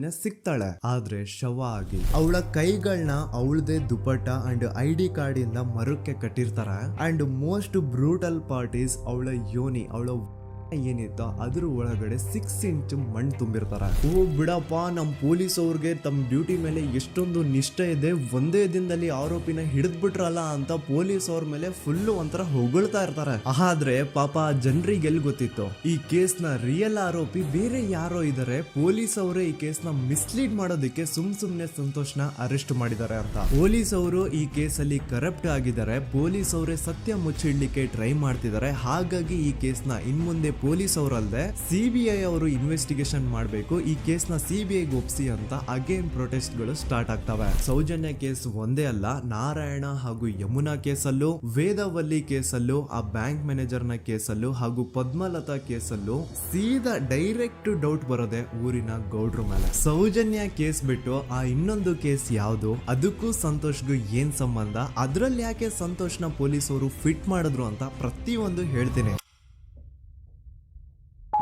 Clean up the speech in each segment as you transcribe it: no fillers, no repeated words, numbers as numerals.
ಸುಮ್ನೆ ಸಿಗ್ತಾಳೆ, ಆದ್ರೆ ಶವ ಆಗಿ. ಅವಳ ಕೈಗಳನ್ನ ಅವಳದೇ ದುಪಟ್ಟ ಅಂಡ್ ID ಕಾರ್ಡ್ ಇಂದ ಮರಕ್ಕೆ ಕಟ್ಟಿರ್ತಾರೆ. And most brutal part is ಅವಳ ಯೋನಿ, ಅವಳ ಏನಿತ್ತು ಅದ್ರ ಒಳಗಡೆ 6 ಇಂಚ್ ಮಣ್ಣು ತುಂಬಿರ್ತಾರ. ಓ ಬಿಡಪ್ಪ, ನಮ್ ಪೊಲೀಸ್ ಅವ್ರಿಗೆ ತಮ್ಮ ಡ್ಯೂಟಿ ಮೇಲೆ ಎಷ್ಟೊಂದು ನಿಷ್ಠೆ ಇದೆ, ಒಂದೇ ದಿನದಲ್ಲಿ ಆರೋಪಿನ ಹಿಡಿದ್ ಬಿಟ್ರಲ್ಲ ಅಂತ ಪೊಲೀಸ್ ಅವ್ರ ಮೇಲೆ ಫುಲ್ ಒಂಥರ ಹೊಗಳ್ತಾ ಇರ್ತಾರೆ. ಆದ್ರೆ ಪಾಪ ಜನರಿಗೆ ಎಲ್ಲಿ ಗೊತ್ತಿತ್ತು ಈ ಕೇಸ್ ನ ರಿಯಲ್ ಆರೋಪಿ ಬೇರೆ ಯಾರೋ ಇದಾರೆ, ಪೊಲೀಸ್ ಅವರೇ ಈ ಕೇಸ್ ನ ಮಿಸ್ಲೀಡ್ ಮಾಡೋದಕ್ಕೆ ಸುಮ್ನೆ ಸಂತೋಷ್ನ ಅರೆಸ್ಟ್ ಮಾಡಿದ್ದಾರೆ ಅಂತ. ಪೊಲೀಸ್ ಅವರು ಈ ಕೇಸ್ ಅಲ್ಲಿ ಕರಪ್ಟ್ ಆಗಿದ್ದಾರೆ, ಪೊಲೀಸ್ ಅವರೇ ಸತ್ಯ ಮುಚ್ಚಿಡ್ಲಿಕ್ಕೆ ಟ್ರೈ ಮಾಡ್ತಿದ್ದಾರೆ. ಹಾಗಾಗಿ ಈ ಕೇಸ್ ನ ಇನ್ಮುಂದೆ ಪೊಲೀಸ್ ಅವರಲ್ಲದೆ CBI ಅವರು ಇನ್ವೆಸ್ಟಿಗೇಷನ್ ಮಾಡಬೇಕು, ಈ ಕೇಸ್ ನ CBI ಒಪ್ಸಿ ಅಂತ ಅಗೇನ್ ಪ್ರೊಟೆಸ್ಟ್ ಗಳು ಸ್ಟಾರ್ಟ್ ಆಗ್ತವೆ. ಸೌಜನ್ಯ ಕೇಸ್ ಒಂದೇ ಅಲ್ಲ, ನಾರಾಯಣ ಹಾಗೂ ಯಮುನಾ ಕೇಸಲ್ಲೂ, ವೇದವಲ್ಲಿ ಕೇಸಲ್ಲೂ, ಆ ಬ್ಯಾಂಕ್ ಮ್ಯಾನೇಜರ್ ನ ಕೇಸಲ್ಲೂ ಹಾಗೂ ಪದ್ಮಲತಾ ಕೇಸಲ್ಲೂ ಸೀದಾ ಡೈರೆಕ್ಟ್ ಡೌಟ್ ಬರೋದೆ ಊರಿನ ಗೌಡ್ರ ಮೇಲೆ. ಸೌಜನ್ಯ ಕೇಸ್ ಬಿಟ್ಟು ಆ ಇನ್ನೊಂದು ಕೇಸ್ ಯಾವುದು, ಅದಕ್ಕೂ ಸಂತೋಷ್ಗೂ ಏನ್ ಸಂಬಂಧ, ಅದ್ರಲ್ಲಿ ಯಾಕೆ ಸಂತೋಷ್ನ ಪೊಲೀಸ್ ಅವರು ಫಿಟ್ ಮಾಡಿದ್ರು ಅಂತ ಪ್ರತಿಯೊಂದು ಹೇಳ್ತೀನಿ.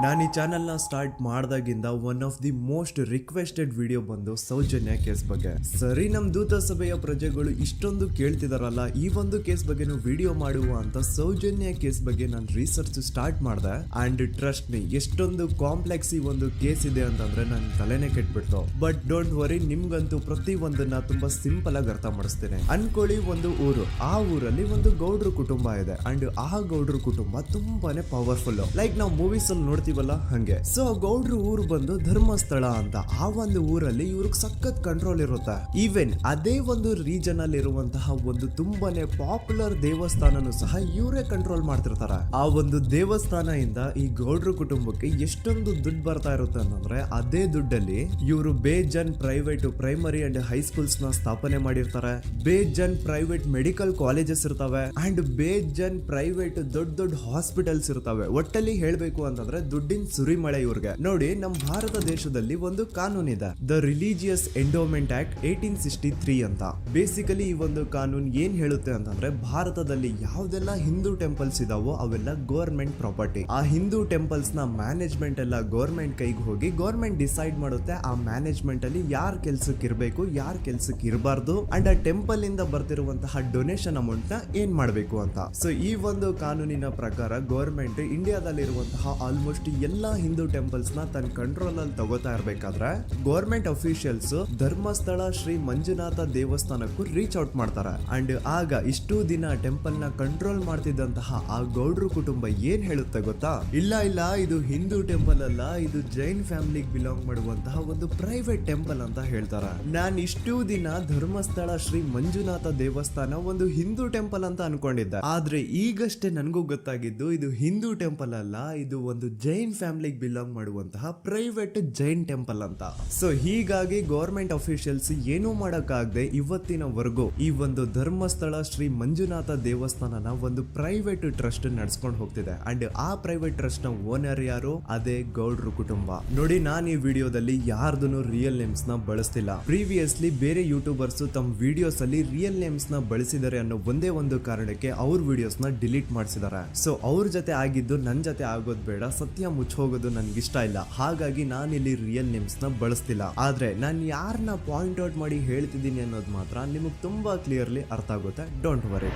ನಾನು ಈ ಚಾನೆಲ್ ನ ಸ್ಟಾರ್ಟ್ ಮಾಡಿದಾಗಿಂದ one of the most requested video ಬಂದು ಸೌಜನ್ಯ ಕೇಸ್ ಬಗ್ಗೆ. ಸರಿ, ನಮ್ ದೂತ ಸಭೆಯ ಪ್ರಜೆಗಳು ಇಷ್ಟೊಂದು ಕೇಳ್ತಿದಾರಲ್ಲ, ಈ ಒಂದು ಕೇಸ್ ಬಗ್ಗೆ ವಿಡಿಯೋ ಮಾಡುವ ಅಂತ ಸೌಜನ್ಯ ಕೇಸ್ ಬಗ್ಗೆ ನಾನು ರಿಸರ್ಚ್ ಸ್ಟಾರ್ಟ್ ಮಾಡಿದೆ. ಅಂಡ್ ಟ್ರಸ್ಟ್ ಮೀ, ಎಷ್ಟೊಂದು ಕಾಂಪ್ಲೆಕ್ಸ್ ಈ ಒಂದು ಕೇಸ್ ಇದೆ ಅಂತಂದ್ರೆ ನನ್ನ ತಲೆನೇ ಕೆಟ್ಬಿಡ್ತು. ಬಟ್ ಡೋಂಟ್ ವರಿ, ನಿಮ್ಗಂತೂ ಪ್ರತಿ ಒಂದನ್ನ ತುಂಬಾ ಸಿಂಪಲ್ ಆಗಿ ಅರ್ಥ ಮಾಡಿಸ್ತೇನೆ. ಅನ್ಕೊಳ್ಳಿ, ಒಂದು ಊರು, ಆ ಊರಲ್ಲಿ ಒಂದು ಗೌಡ್ರ ಕುಟುಂಬ ಇದೆ. ಅಂಡ್ ಆ ಗೌಡ್ರ ಕುಟುಂಬ ತುಂಬಾನೇ ಪವರ್ಫುಲ್, ಲೈಕ್ ನಾವು ಮೂವೀಸ್ ಅಲ್ಲಿ ನೋಡ್ತೀವಲ್ಲ ಹಂಗೆ. ಸೊ ಗೌಡ್ರ ಊರು ಬಂದು ಧರ್ಮಸ್ಥಳ ಅಂತ. ಆ ಒಂದು ಊರಲ್ಲಿ ಇವ್ರಿಗೆ ಸಖತ್ ಕಂಟ್ರೋಲ್ ಇರುತ್ತೆ. ಈವನ್ ಅದೇ ಒಂದು ರೀಜನ್ ಅಲ್ಲಿ ಇರುವಂತಹ ಒಂದು ತುಂಬಾನೇ ಪಾಪ್ಯುಲರ್ ದೇವಸ್ಥಾನನು ಸಹ ಇವರೇ ಕಂಟ್ರೋಲ್ ಮಾಡ್ತಿರ್ತಾರೆ. ಆ ಒಂದು ದೇವಸ್ಥಾನ ಇಂದ ಈ ಗೌಡ್ರ ಕುಟುಂಬಕ್ಕೆ ಎಷ್ಟೊಂದು ದುಡ್ಡು ಬರ್ತಾ ಇರುತ್ತೆ ಅಂತಂದ್ರೆ, ಅದೇ ದುಡ್ಡಲ್ಲಿ ಇವರು ಬೇಜನ್ ಪ್ರೈವೇಟ್ ಪ್ರೈಮರಿ ಅಂಡ್ ಹೈಸ್ಕೂಲ್ಸ್ ನ ಸ್ಥಾಪನೆ ಮಾಡಿರ್ತಾರೆ, ಬೇಜನ್ ಪ್ರೈವೇಟ್ ಮೆಡಿಕಲ್ ಕಾಲೇಜಸ್ ಇರ್ತವೆ, ಅಂಡ್ ಬೇಜನ್ ಪ್ರೈವೇಟ್ ದೊಡ್ಡ ದೊಡ್ಡ ಹಾಸ್ಪಿಟಲ್ಸ್ ಇರ್ತವೆ. ಒಟ್ಟಲ್ಲಿ ಹೇಳ್ಬೇಕು ಅಂತಂದ್ರೆ ದುಡ್ಡಿನ ಸುರಿಮಳೆ ಇವ್ರಿಗೆ. ನೋಡಿ, ನಮ್ಮ ಭಾರತ ದೇಶದಲ್ಲಿ ಒಂದು ಕಾನೂನಿದೆ, ದ ರಿಲಿಜಿಯಸ್ ಎಂಡೋಮೆಂಟ್ ಆಕ್ಟ್ 1863 ಅಂತ. ಬೇಸಿಕಲಿ ಈ ಒಂದು ಕಾನೂನು ಏನ್ ಹೇಳುತ್ತೆ ಅಂತಂದ್ರೆ, ಭಾರತದಲ್ಲಿ ಯಾವ್ದೆಲ್ಲ ಹಿಂದೂ ಟೆಂಪಲ್ಸ್ ಇದಾವೋ ಅವೆಲ್ಲ ಗವರ್ಮೆಂಟ್ ಪ್ರಾಪರ್ಟಿ. ಆ ಹಿಂದೂ ಟೆಂಪಲ್ಸ್ ನ ಮ್ಯಾನೇಜ್ಮೆಂಟ್ ಎಲ್ಲ ಗವರ್ಮೆಂಟ್ ಕೈಗೆ ಹೋಗಿ ಗವರ್ಮೆಂಟ್ ಡಿಸೈಡ್ ಮಾಡುತ್ತೆ ಆ ಮ್ಯಾನೇಜ್ಮೆಂಟ್ ಅಲ್ಲಿ ಯಾರ್ ಕೆಲ್ಸಕ್ಕೆ ಇರಬೇಕು, ಯಾರ್ ಕೆಲ್ಸಕ್ಕೆ ಇರಬಾರ್ದು, ಅಂಡ್ ಆ ಟೆಂಪಲ್ ಇಂದ ಬರ್ತಿರುವಂತಹ ಡೊನೇಷನ್ ಅಮೌಂಟ್ ನ ಏನ್ ಮಾಡಬೇಕು ಅಂತ. ಸೊ ಈ ಒಂದು ಕಾನೂನಿನ ಪ್ರಕಾರ ಗವರ್ಮೆಂಟ್ ಇಂಡಿಯಾದಲ್ಲಿರುವಂತಹ ಆಲ್ಮೋಸ್ಟ್ ಎಲ್ಲಾ ಹಿಂದೂ ಟೆಂಪಲ್ಸ್ ನ ತನ್ನ ಕಂಟ್ರೋಲ್ ಅಲ್ಲಿ ತಗೋತಾ ಇರ್ಬೇಕಾದ್ರೆ ಗವರ್ಮೆಂಟ್ ಅಫಿಷಿಯಲ್ಸ್ ಧರ್ಮಸ್ಥಳ ಶ್ರೀ ಮಂಜುನಾಥ ದೇವಸ್ಥಾನಕ್ಕೂ ರೀಚ್ ಔಟ್ ಮಾಡ್ತಾರೆ. ಅಂಡ್ ಆಗ ಇಷ್ಟು ದಿನ ಟೆಂಪಲ್ ನ ಕಂಟ್ರೋಲ್ ಮಾಡ್ತಿದ್ದಂತಹ ಆ ಗೌಡ್ರ ಕುಟುಂಬ ಏನ್ ಹೇಳುತ್ತೆ ಗೊತ್ತಾ, ಇಲ್ಲ ಇಲ್ಲ, ಇದು ಹಿಂದೂ ಟೆಂಪಲ್ ಅಲ್ಲ, ಇದು ಜೈನ್ ಫ್ಯಾಮಿಲಿಗೆ ಬಿಲಾಂಗ್ ಮಾಡುವಂತಹ ಒಂದು ಪ್ರೈವೇಟ್ ಟೆಂಪಲ್ ಅಂತ ಹೇಳ್ತಾರೆ. ನಾನ್ ಇಷ್ಟು ದಿನ ಧರ್ಮಸ್ಥಳ ಶ್ರೀ ಮಂಜುನಾಥ ದೇವಸ್ಥಾನ ಒಂದು ಹಿಂದೂ ಟೆಂಪಲ್ ಅಂತ ಅನ್ಕೊಂಡಿದ್ದೆ, ಆದ್ರೆ ಈಗಷ್ಟೇ ನನಗೂ ಗೊತ್ತಾಗಿದ್ದು ಇದು ಹಿಂದೂ ಟೆಂಪಲ್ ಅಲ್ಲ, ಇದು ಒಂದು ಜೈನ್ ಫ್ಯಾಮಿಲಿಗೆ ಬಿಲಾಂಗ್ ಮಾಡುವಂತಹ ಪ್ರೈವೇಟ್ ಜೈನ್ ಟೆಂಪಲ್ ಅಂತ. ಸೊ ಹೀಗಾಗಿ ಗವರ್ಮೆಂಟ್ ಅಫಿಷಿಯಲ್ಸ್ ಏನೂ ಮಾಡಕ್ಕಾಗದೆ ಇವತ್ತಿನವರೆಗೂ ಈ ಒಂದು ಧರ್ಮಸ್ಥಳ ಶ್ರೀ ಮಂಜುನಾಥ ದೇವಸ್ಥಾನನ ಒಂದು ಪ್ರೈವೇಟ್ ಟ್ರಸ್ಟ್ ನಡೆಸ್ಕೊಂಡು ಹೋಗ್ತಿದೆ. ಅಂಡ್ ಆ ಪ್ರೈವೇಟ್ ಟ್ರಸ್ಟ್ ನ ಓನರ್ ಯಾರು, ಅದೇ ಗೌಡ್ರ ಕುಟುಂಬ. ನೋಡಿ, ನಾನು ಈ ವಿಡಿಯೋದಲ್ಲಿ ಯಾರ್ದು ರಿಯಲ್ ನೇಮ್ಸ್ ನ ಬಳಸ್ತಿಲ್ಲ. ಪ್ರೀವಿಯಸ್ಲಿ ಬೇರೆ ಯೂಟ್ಯೂಬರ್ಸ್ ತಮ್ಮ ವಿಡಿಯೋಸ್ ಅಲ್ಲಿ ರಿಯಲ್ ನೇಮ್ಸ್ ನ ಬಳಸಿದ್ದಾರೆ ಅನ್ನೋ ಒಂದೇ ಒಂದು ಕಾರಣಕ್ಕೆ ಅವ್ರ ವಿಡಿಯೋಸ್ ನ ಡಿಲೀಟ್ ಮಾಡಿಸಿದ್ದಾರೆ. ಸೊ ಅವ್ರ ಜೊತೆ ಆಗಿದ್ದು ನನ್ ಜೊತೆ ಆಗೋದ್ ಬೇಡ, ಸತ್ಯ ಮುಚ್ಚೋಗೋದು ನನ್ಗಿಷ್ಟ ಇಲ್ಲ. ಹಾಗಾಗಿ ನಾನಿಲ್ಲಿ ರಿಯಲ್ ನೇಮ್ಸ್ ನ ಬಳಸ್ತಿಲ್ಲ. ಆದ್ರೆ ನಾನು ಯಾರನ್ನ ಪಾಯಿಂಟ್ ಔಟ್ ಮಾಡಿ ಹೇಳ್ತಿದ್ದೀನಿ ಅನ್ನೋದು ಮಾತ್ರ ನಿಮಗೆ ತುಂಬಾ ಕ್ಲಿಯರ್ಲಿ ಅರ್ಥ ಆಗುತ್ತೆ. Don't worry.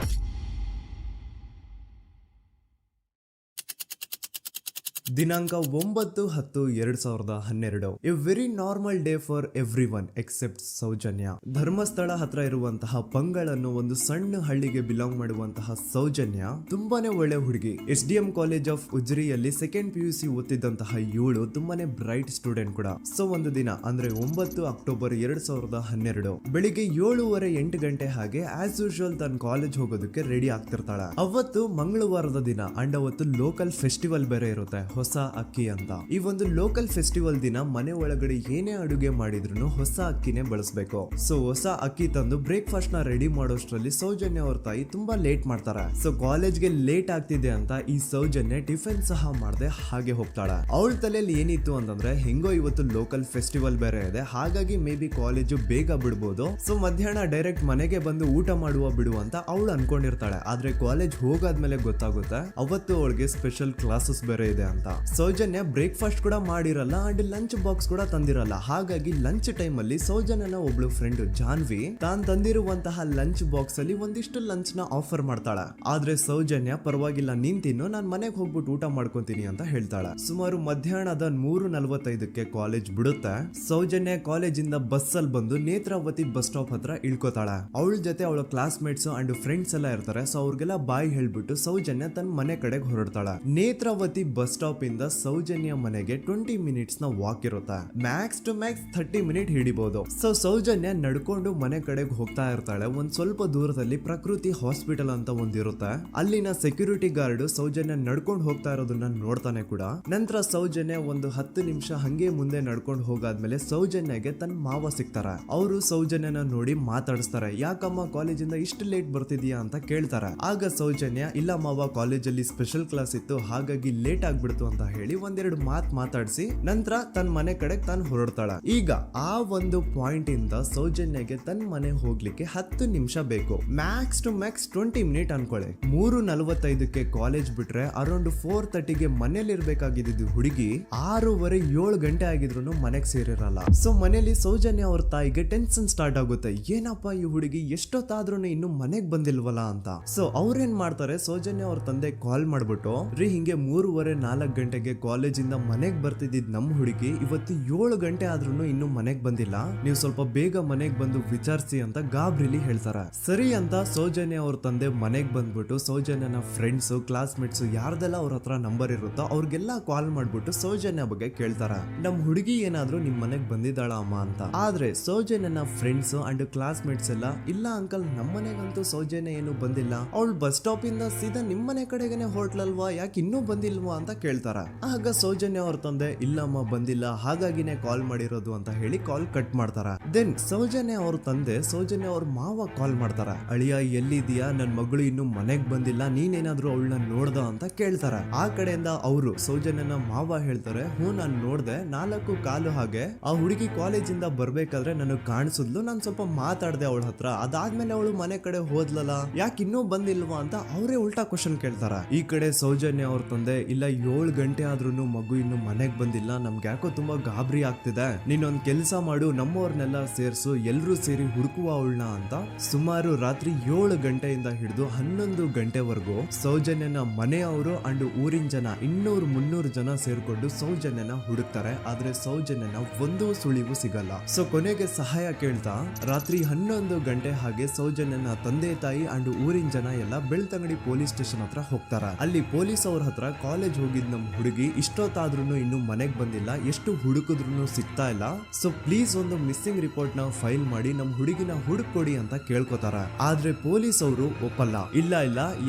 ದಿನಾಂಕ 9/10/2012. A very normal day for everyone except Soujanya. Dharmasthala ಹತ್ರ ಇರುವಂತಹ ಪಂಗಳ್ ಅನ್ನೋ ಒಂದು ಸಣ್ಣ ಹಳ್ಳಿಗೆ ಬಿಲಾಂಗ್ ಮಾಡುವಂತಹ ಸೌಜನ್ಯ ತುಂಬಾನೇ ಒಳ್ಳೆ ಹುಡುಗಿ. SDM ಕಾಲೇಜ್ ಆಫ್ ಉಜ್ರಿಯಲ್ಲಿ 2nd PUC ಓದ್ತಿದ್ದಂತಹ ಇವಳು ತುಂಬಾನೇ ಬ್ರೈಟ್ ಸ್ಟೂಡೆಂಟ್ ಕೂಡ. ಸೊ ಒಂದು ದಿನ ಅಂದ್ರೆ 9 ಅಕ್ಟೋಬರ್ 2012 ಬೆಳಿಗ್ಗೆ 7:30-8 ಗಂಟೆ ಹಾಗೆ ಆಸ್ ಯೂಶುವಲ್ ತನ್ನ ಕಾಲೇಜ್ ಹೋಗೋದಕ್ಕೆ ರೆಡಿ ಆಗ್ತಿರ್ತಾಳೆ. ಅವತ್ತು ಮಂಗಳವಾರದ ದಿನ ಅಂಡ್ ಅವತ್ತು ಲೋಕಲ್ ಫೆಸ್ಟಿವಲ್ ಬೇರೆ ಇರುತ್ತೆ, ಹೊಸ ಅಕ್ಕಿ ಅಂತ. ಈ ಒಂದು ಲೋಕಲ್ ಫೆಸ್ಟಿವಲ್ ದಿನ ಮನೆ ಒಳಗಡೆ ಏನೇ ಅಡುಗೆ ಮಾಡಿದ್ರು ಹೊಸ ಅಕ್ಕಿನೇ ಬಳಸಬೇಕು. ಸೊ ಹೊಸ ಅಕ್ಕಿ ತಂದು ಬ್ರೇಕ್ಫಾಸ್ಟ್ ನ ರೆಡಿ ಮಾಡೋಷ್ಟ್ರಲ್ಲಿ ಸೌಜನ್ಯ ಅವ್ರ ತಾಯಿ ತುಂಬಾ ಲೇಟ್ ಮಾಡ್ತಾರೆ. ಸೊ ಕಾಲೇಜ್ಗೆ ಲೇಟ್ ಆಗ್ತಿದೆ ಅಂತ ಈ ಸೌಜನ್ಯ ಟಿಫಿನ್ ಸಹ ಮಾಡದೆ ಹಾಗೆ ಹೋಗ್ತಾಳೆ. ಅವಳ ತಲೆಯಲ್ಲಿ ಏನಿತ್ತು ಅಂತಂದ್ರೆ, ಹೆಂಗೋ ಇವತ್ತು ಲೋಕಲ್ ಫೆಸ್ಟಿವಲ್ ಬೇರೆ ಇದೆ, ಹಾಗಾಗಿ ಮೇ ಬಿ ಕಾಲೇಜು ಬೇಗ ಬಿಡ್ಬೋದು, ಸೊ ಮಧ್ಯಾಹ್ನ ಡೈರೆಕ್ಟ್ ಮನೆಗೆ ಬಂದು ಊಟ ಮಾಡುವ ಬಿಡು ಅಂತ ಅವಳು ಅನ್ಕೊಂಡಿರ್ತಾಳೆ. ಆದ್ರೆ ಕಾಲೇಜ್ ಹೋಗಾದ್ಮೇಲೆ ಗೊತ್ತಾಗುತ್ತೆ ಅವತ್ತು ಅವಳಿಗೆ ಸ್ಪೆಷಲ್ ಕ್ಲಾಸಸ್ ಬೇರೆ ಇದೆ ಅಂತ. ಸೌಜನ್ಯ ಬ್ರೇಕ್ಫಾಸ್ಟ್ ಕೂಡ ಮಾಡಿರಲ್ಲ ಅಂಡ್ ಲಂಚ್ ಬಾಕ್ಸ್ ಕೂಡ ತಂದಿರಲ್ಲ. ಹಾಗಾಗಿ ಲಂಚ್ ಟೈಮ್ ಅಲ್ಲಿ ಸೌಜನ್ಯನ ಒಬ್ಳು ಫ್ರೆಂಡ್ ಜಾನ್ವಿ ತಾನ್ ತಂದಿರುವಂತಹ ಲಂಚ್ ಬಾಕ್ಸ್ ಅಲ್ಲಿ ಒಂದಿಷ್ಟು ಲಂಚ್ ನ ಆಫರ್ ಮಾಡ್ತಾಳೆ. ಆದ್ರೆ ಸೌಜನ್ಯ ಪರವಾಗಿಲ್ಲ ನೀನ್ ತಿನ್ನು, ನಾನ್ ಮನೆಗೆ ಹೋಗ್ಬಿಟ್ಟು ಊಟ ಮಾಡ್ಕೊಂತೀನಿ ಅಂತ ಹೇಳ್ತಾಳೆ. ಸುಮಾರು ಮಧ್ಯಾಹ್ನದ 3:45ಕ್ಕೆ ಕಾಲೇಜ್ ಬಿಡುತ್ತೆ. ಸೌಜನ್ಯ ಕಾಲೇಜ್ ಇಂದ ಬಸ್ ಅಲ್ಲಿ ಬಂದು ನೇತ್ರಾವತಿ ಬಸ್ ಸ್ಟಾಪ್ ಹತ್ರ ಇಳ್ಕೋತಾಳೆ. ಅವಳ ಜೊತೆ ಅವಳ ಕ್ಲಾಸ್ ಮೇಟ್ಸ್ ಅಂಡ್ ಫ್ರೆಂಡ್ಸ್ ಎಲ್ಲ ಇರ್ತಾರೆ. ಸೊ ಅವ್ರಿಗೆಲ್ಲ ಬಾಯ್ ಹೇಳ್ಬಿಟ್ಟು ಸೌಜನ್ಯ ತನ್ನ ಮನೆ ಕಡೆಗೆ ಹೊರಡ್ತಾಳೆ. ನೇತ್ರಾವತಿ ಬಸ್ ಸ್ಟಾಪ್ ಇಂದ ಸೌಜನ್ಯ ಮನೆಗೆ 20 ಮಿನಿಟ್ಸ್ ನ ವಾಕ್ ಇರುತ್ತೆ. ಮ್ಯಾಕ್ಸ್ ಟು ಮ್ಯಾಕ್ಸ್ 30 ಮಿನಿಟ್ ಹಿಡಿಬಹುದು. ಸೊ ಸೌಜನ್ಯ ನಡ್ಕೊಂಡು ಮನೆ ಕಡೆಗೆ ಹೋಗ್ತಾ ಇರ್ತಾಳೆ. ಒಂದ್ ಸ್ವಲ್ಪ ದೂರದಲ್ಲಿ ಪ್ರಕೃತಿ ಹಾಸ್ಪಿಟಲ್ ಅಂತ ಒಂದಿರುತ್ತೆ. ಅಲ್ಲಿನ ಸೆಕ್ಯೂರಿಟಿ ಗಾರ್ಡ್ ಸೌಜನ್ಯ ನಡ್ಕೊಂಡು ಹೋಗ್ತಾ ಇರೋದನ್ನ ನೋಡ್ತಾನೆ ಕೂಡ. ನಂತರ ಸೌಜನ್ಯ ಒಂದು 10 ನಿಮಿಷ ಹಂಗೆ ಮುಂದೆ ನಡ್ಕೊಂಡು ಹೋಗಾದ್ಮೇಲೆ ಸೌಜನ್ಯಗೆ ತನ್ನ ಮಾವ ಸಿಗ್ತಾರ. ಅವರು ಸೌಜನ್ಯನ ನೋಡಿ ಮಾತಾಡಿಸ್ತಾರೆ. ಯಾಕಮ್ಮ ಕಾಲೇಜಿಂದ ಇಷ್ಟು ಲೇಟ್ ಬರ್ತಿದೀಯಾ ಅಂತ ಕೇಳ್ತಾರೆ. ಆಗ ಸೌಜನ್ಯ ಇಲ್ಲ ಮಾವ, ಕಾಲೇಜಲ್ಲಿ ಸ್ಪೆಷಲ್ ಕ್ಲಾಸ್ ಇತ್ತು, ಹಾಗಾಗಿ ಲೇಟ್ ಆಗ್ಬಿಡ್ತು ಅಂತ ಹೇಳಿ ಒಂದೆರಡು ಮಾತಾಡಿಸಿ ನಂತರ ತನ್ನ ಮನೆ ಕಡೆ ತಾನು ಹೊರಡ್ತಾಳ. ಈಗ ಆ ಒಂದು ಪಾಯಿಂಟ್ ಇಂದ ಸೌಜನ್ಯಗೆ ತನ್ನ ಮನೆ ಹೋಗ್ಲಿಕ್ಕೆ 10 ನಿಮಿಷ ಬೇಕು. ಮ್ಯಾಕ್ಸ್ ಟು ಮ್ಯಾಕ್ಸ್ 20 ಮಿನಿಟ್ ಅನ್ಕೊಳ್ಳಿ. 3:45ಕ್ಕೆ ಕಾಲೇಜ್ ಬಿಟ್ರೆ ಅರೌಂಡ್ 4:30ಗೆ ಮನೇಲಿ ಇರ್ಬೇಕಾಗಿದ್ದು ಹುಡುಗಿ 6:30-7 ಗಂಟೆ ಆಗಿದ್ರು ಮನೆಗೆ ಸೇರಿರಲ್ಲ. ಸೊ ಮನೇಲಿ ಸೌಜನ್ಯ ಅವ್ರ ತಾಯಿಗೆ ಟೆನ್ಷನ್ ಸ್ಟಾರ್ಟ್ ಆಗುತ್ತೆ. ಏನಪ್ಪಾ ಈ ಹುಡುಗಿ ಎಷ್ಟೊತ್ತಾದ್ರೂ ಇನ್ನು ಮನೆಗ್ ಬಂದಿಲ್ವಲ್ಲ ಅಂತ. ಸೊ ಅವ್ರೇನ್ ಮಾಡ್ತಾರೆ, ಸೌಜನ್ಯ ಅವ್ರ ತಂದೆ ಕಾಲ್ ಮಾಡ್ಬಿಟ್ಟು ರೀ ಹಿಂಗೆ 3:30-4 ಗಂಟೆಗೆ ಕಾಲೇಜ್ ಇಂದ ಮನೆಗ್ ಬರ್ತಿದ್ದಿದ್ ನಮ್ ಹುಡುಗಿ ಇವತ್ತು 7 ಗಂಟೆ ಆದ್ರೂ ಇನ್ನು ಮನೆಗ್ ಬಂದಿಲ್ಲ, ನೀವು ಸ್ವಲ್ಪ ಬೇಗ ಮನೆಗ್ ಬಂದು ವಿಚಾರಿಸಿ ಅಂತ ಗಾಬ್ರಿಲಿ ಹೇಳ್ತಾರ. ಸರಿ ಅಂತ ಸೌಜನ್ಯ ಅವ್ರ ತಂದೆ ಮನೆಗ್ ಬಂದ್ಬಿಟ್ಟು ಸೌಜನ್ಯನ ಫ್ರೆಂಡ್ಸ್ ಕ್ಲಾಸ್ ಮೇಟ್ಸ್ ಯಾರ್ದೆಲ್ಲ ಅವ್ರ ಹತ್ರ ನಂಬರ್ ಇರುತ್ತೋ ಅವ್ರಿಗೆಲ್ಲ ಕಾಲ್ ಮಾಡ್ಬಿಟ್ಟು ಸೌಜನ್ಯ ಬಗ್ಗೆ ಕೇಳ್ತಾರ. ನಮ್ ಹುಡುಗಿ ಏನಾದ್ರೂ ನಿಮ್ ಮನೆಗ್ ಬಂದಿದ್ದಾಳ ಅಮ್ಮ ಅಂತ. ಆದ್ರೆ ಸೌಜನ್ಯನ ಫ್ರೆಂಡ್ಸ್ ಅಂಡ್ ಕ್ಲಾಸ್ ಮೇಟ್ಸ್ ಎಲ್ಲ ಇಲ್ಲ ಅಂಕಲ್, ನಮ್ ಮನೆಗಂತೂ ಸೌಜನ್ಯ ಏನು ಬಂದಿಲ್ಲ, ಅವಳು ಬಸ್ ಸ್ಟಾಪ್ ಇಂದ ಸೀದಾ ನಿಮ್ ಮನೆ ಕಡೆಗೇನೆ ಹೊರಟ್ಲಲ್ವಾ, ಯಾಕೆ ಇನ್ನೂ ಬಂದಿಲ್ವಾ ಅಂತ ಕೇಳ್ತಾರ. ಆಗ ಸೌಜನ್ಯ ಅವ್ರ ತಂದೆ ಇಲ್ಲಮ್ಮ ಬಂದಿಲ್ಲ, ಹಾಗಾಗಿನೇ ಕಾಲ್ ಮಾಡಿರೋದು ಅಂತ ಹೇಳಿ ಕಾಲ್ ಕಟ್ ಮಾಡ್ತಾರ. ದೆನ್ ಸೌಜನ್ಯ ಅವ್ರ ತಂದೆ ಸೌಜನ್ಯ ಅವ್ರ ಮಾವ ಕಾಲ್ ಮಾಡ್ತಾರ. ಅಳಿಯ ಎಲ್ಲಿದೀಯಾ, ನನ್ ಮಗಳು ಇನ್ನು ಮನೆಗ್ ಬಂದಿಲ್ಲ, ನೀನೇನಾದ್ರೂ ಅವಳನ್ನ ನೋಡ್ದ ಅಂತ ಕೇಳ್ತಾರ. ಆ ಕಡೆಯಿಂದ ಅವರು ಸೌಜನ್ಯನ ಮಾವ ಹೇಳ್ತಾರೆ, ಹ್ಞೂ ನಾನ್ ನೋಡ್ದೆ, 4 ಕಾಲು ಹಾಗೆ ಆ ಹುಡುಗಿ ಕಾಲೇಜಿಂದ ಬರ್ಬೇಕಾದ್ರೆ ನನಗ್ ಕಾಣಿಸಿದ್ಲು, ನಾನ್ ಸ್ವಲ್ಪ ಮಾತಾಡ್ದೆ ಅವಳ ಹತ್ರ, ಅದಾದ್ಮೇಲೆ ಅವಳು ಮನೆ ಕಡೆ ಹೋದ್ಲಲ್ಲ, ಯಾಕೆ ಇನ್ನೂ ಬಂದಿಲ್ವಾ ಅಂತ ಅವರೇ ಉಲ್ಟಾ ಕ್ವಶನ್ ಕೇಳ್ತಾರ. ಈ ಕಡೆ ಸೌಜನ್ಯ ಅವ್ರ ತಂದೆ ಇಲ್ಲ 7 ಗಂಟೆ ಆದ್ರೂ ಮಗು ಇನ್ನು ಮನೆಗ್ ಬಂದಿಲ್ಲ, ನಮ್ಗೆ ಯಾಕೋ ತುಂಬಾ ಗಾಬರಿ ಆಗ್ತಿದೆ, ನೀನೊಂದ್ ಕೆಲ್ಸ ಮಾಡು, ನಮ್ಮವ್ರನ್ನೆಲ್ಲ ಸೇರ್ಸು, ಎಲ್ರೂ ಸೇರಿ ಹುಡುಕುವ ಅವಳನ್ನ ಅಂತ ಸುಮಾರು ರಾತ್ರಿ 7 ಗಂಟೆಯಿಂದ ಹಿಡಿದು 11 ಗಂಟೆವರೆಗೂ ಸೌಜನ್ಯನ ಮನೆಯವರು ಅಂಡ್ ಊರಿನ ಜನ 200-300 ಜನ ಸೇರ್ಕೊಂಡು ಸೌಜನ್ಯನ ಹುಡುಕ್ತಾರೆ. ಆದ್ರೆ ಸೌಜನ್ಯನ ಒಂದು ಸುಳಿವು ಸಿಗಲ್ಲ. ಸೊ ಕೊನೆಗೆ ಸಹಾಯ ಕೇಳ್ತಾ ರಾತ್ರಿ 11 ಗಂಟೆ ಹಾಗೆ ಸೌಜನ್ಯನ ತಂದೆ ತಾಯಿ ಅಂಡ್ ಊರಿನ ಜನ ಎಲ್ಲ ಬೆಳ್ತಂಗಡಿ ಪೊಲೀಸ್ ಸ್ಟೇಷನ್ ಹತ್ರ ಹೋಗ್ತಾರ. ಅಲ್ಲಿ ಪೊಲೀಸ್ ಅವ್ರ ಹತ್ರ ಕಾಲೇಜ್ ಹೋಗಿದ್ ನಮ್ ಹುಡುಗಿ ಇಷ್ಟೊತ್ತಾದ್ರೂ ಇನ್ನು ಮನೆಗ್ ಬಂದಿಲ್ಲ, ಎಷ್ಟು ಹುಡುಕಿದ್ರು ಸಿಗ್ತಾ ಇಲ್ಲ, ಸೊ ಪ್ಲೀಸ್ ಒಂದು ಮಿಸ್ಸಿಂಗ್ ರಿಪೋರ್ಟ್ ನ ಫೈಲ್ ಮಾಡಿ ನಮ್ ಹುಡುಗಿನ ಹುಡುಕೊಡಿ ಅಂತ ಕೇಳ್ಕೊತಾರ. ಆದ್ರೆ ಪೊಲೀಸ್ ಅವರು ಒಪ್ಪಲ್ಲ. ಇಲ್ಲ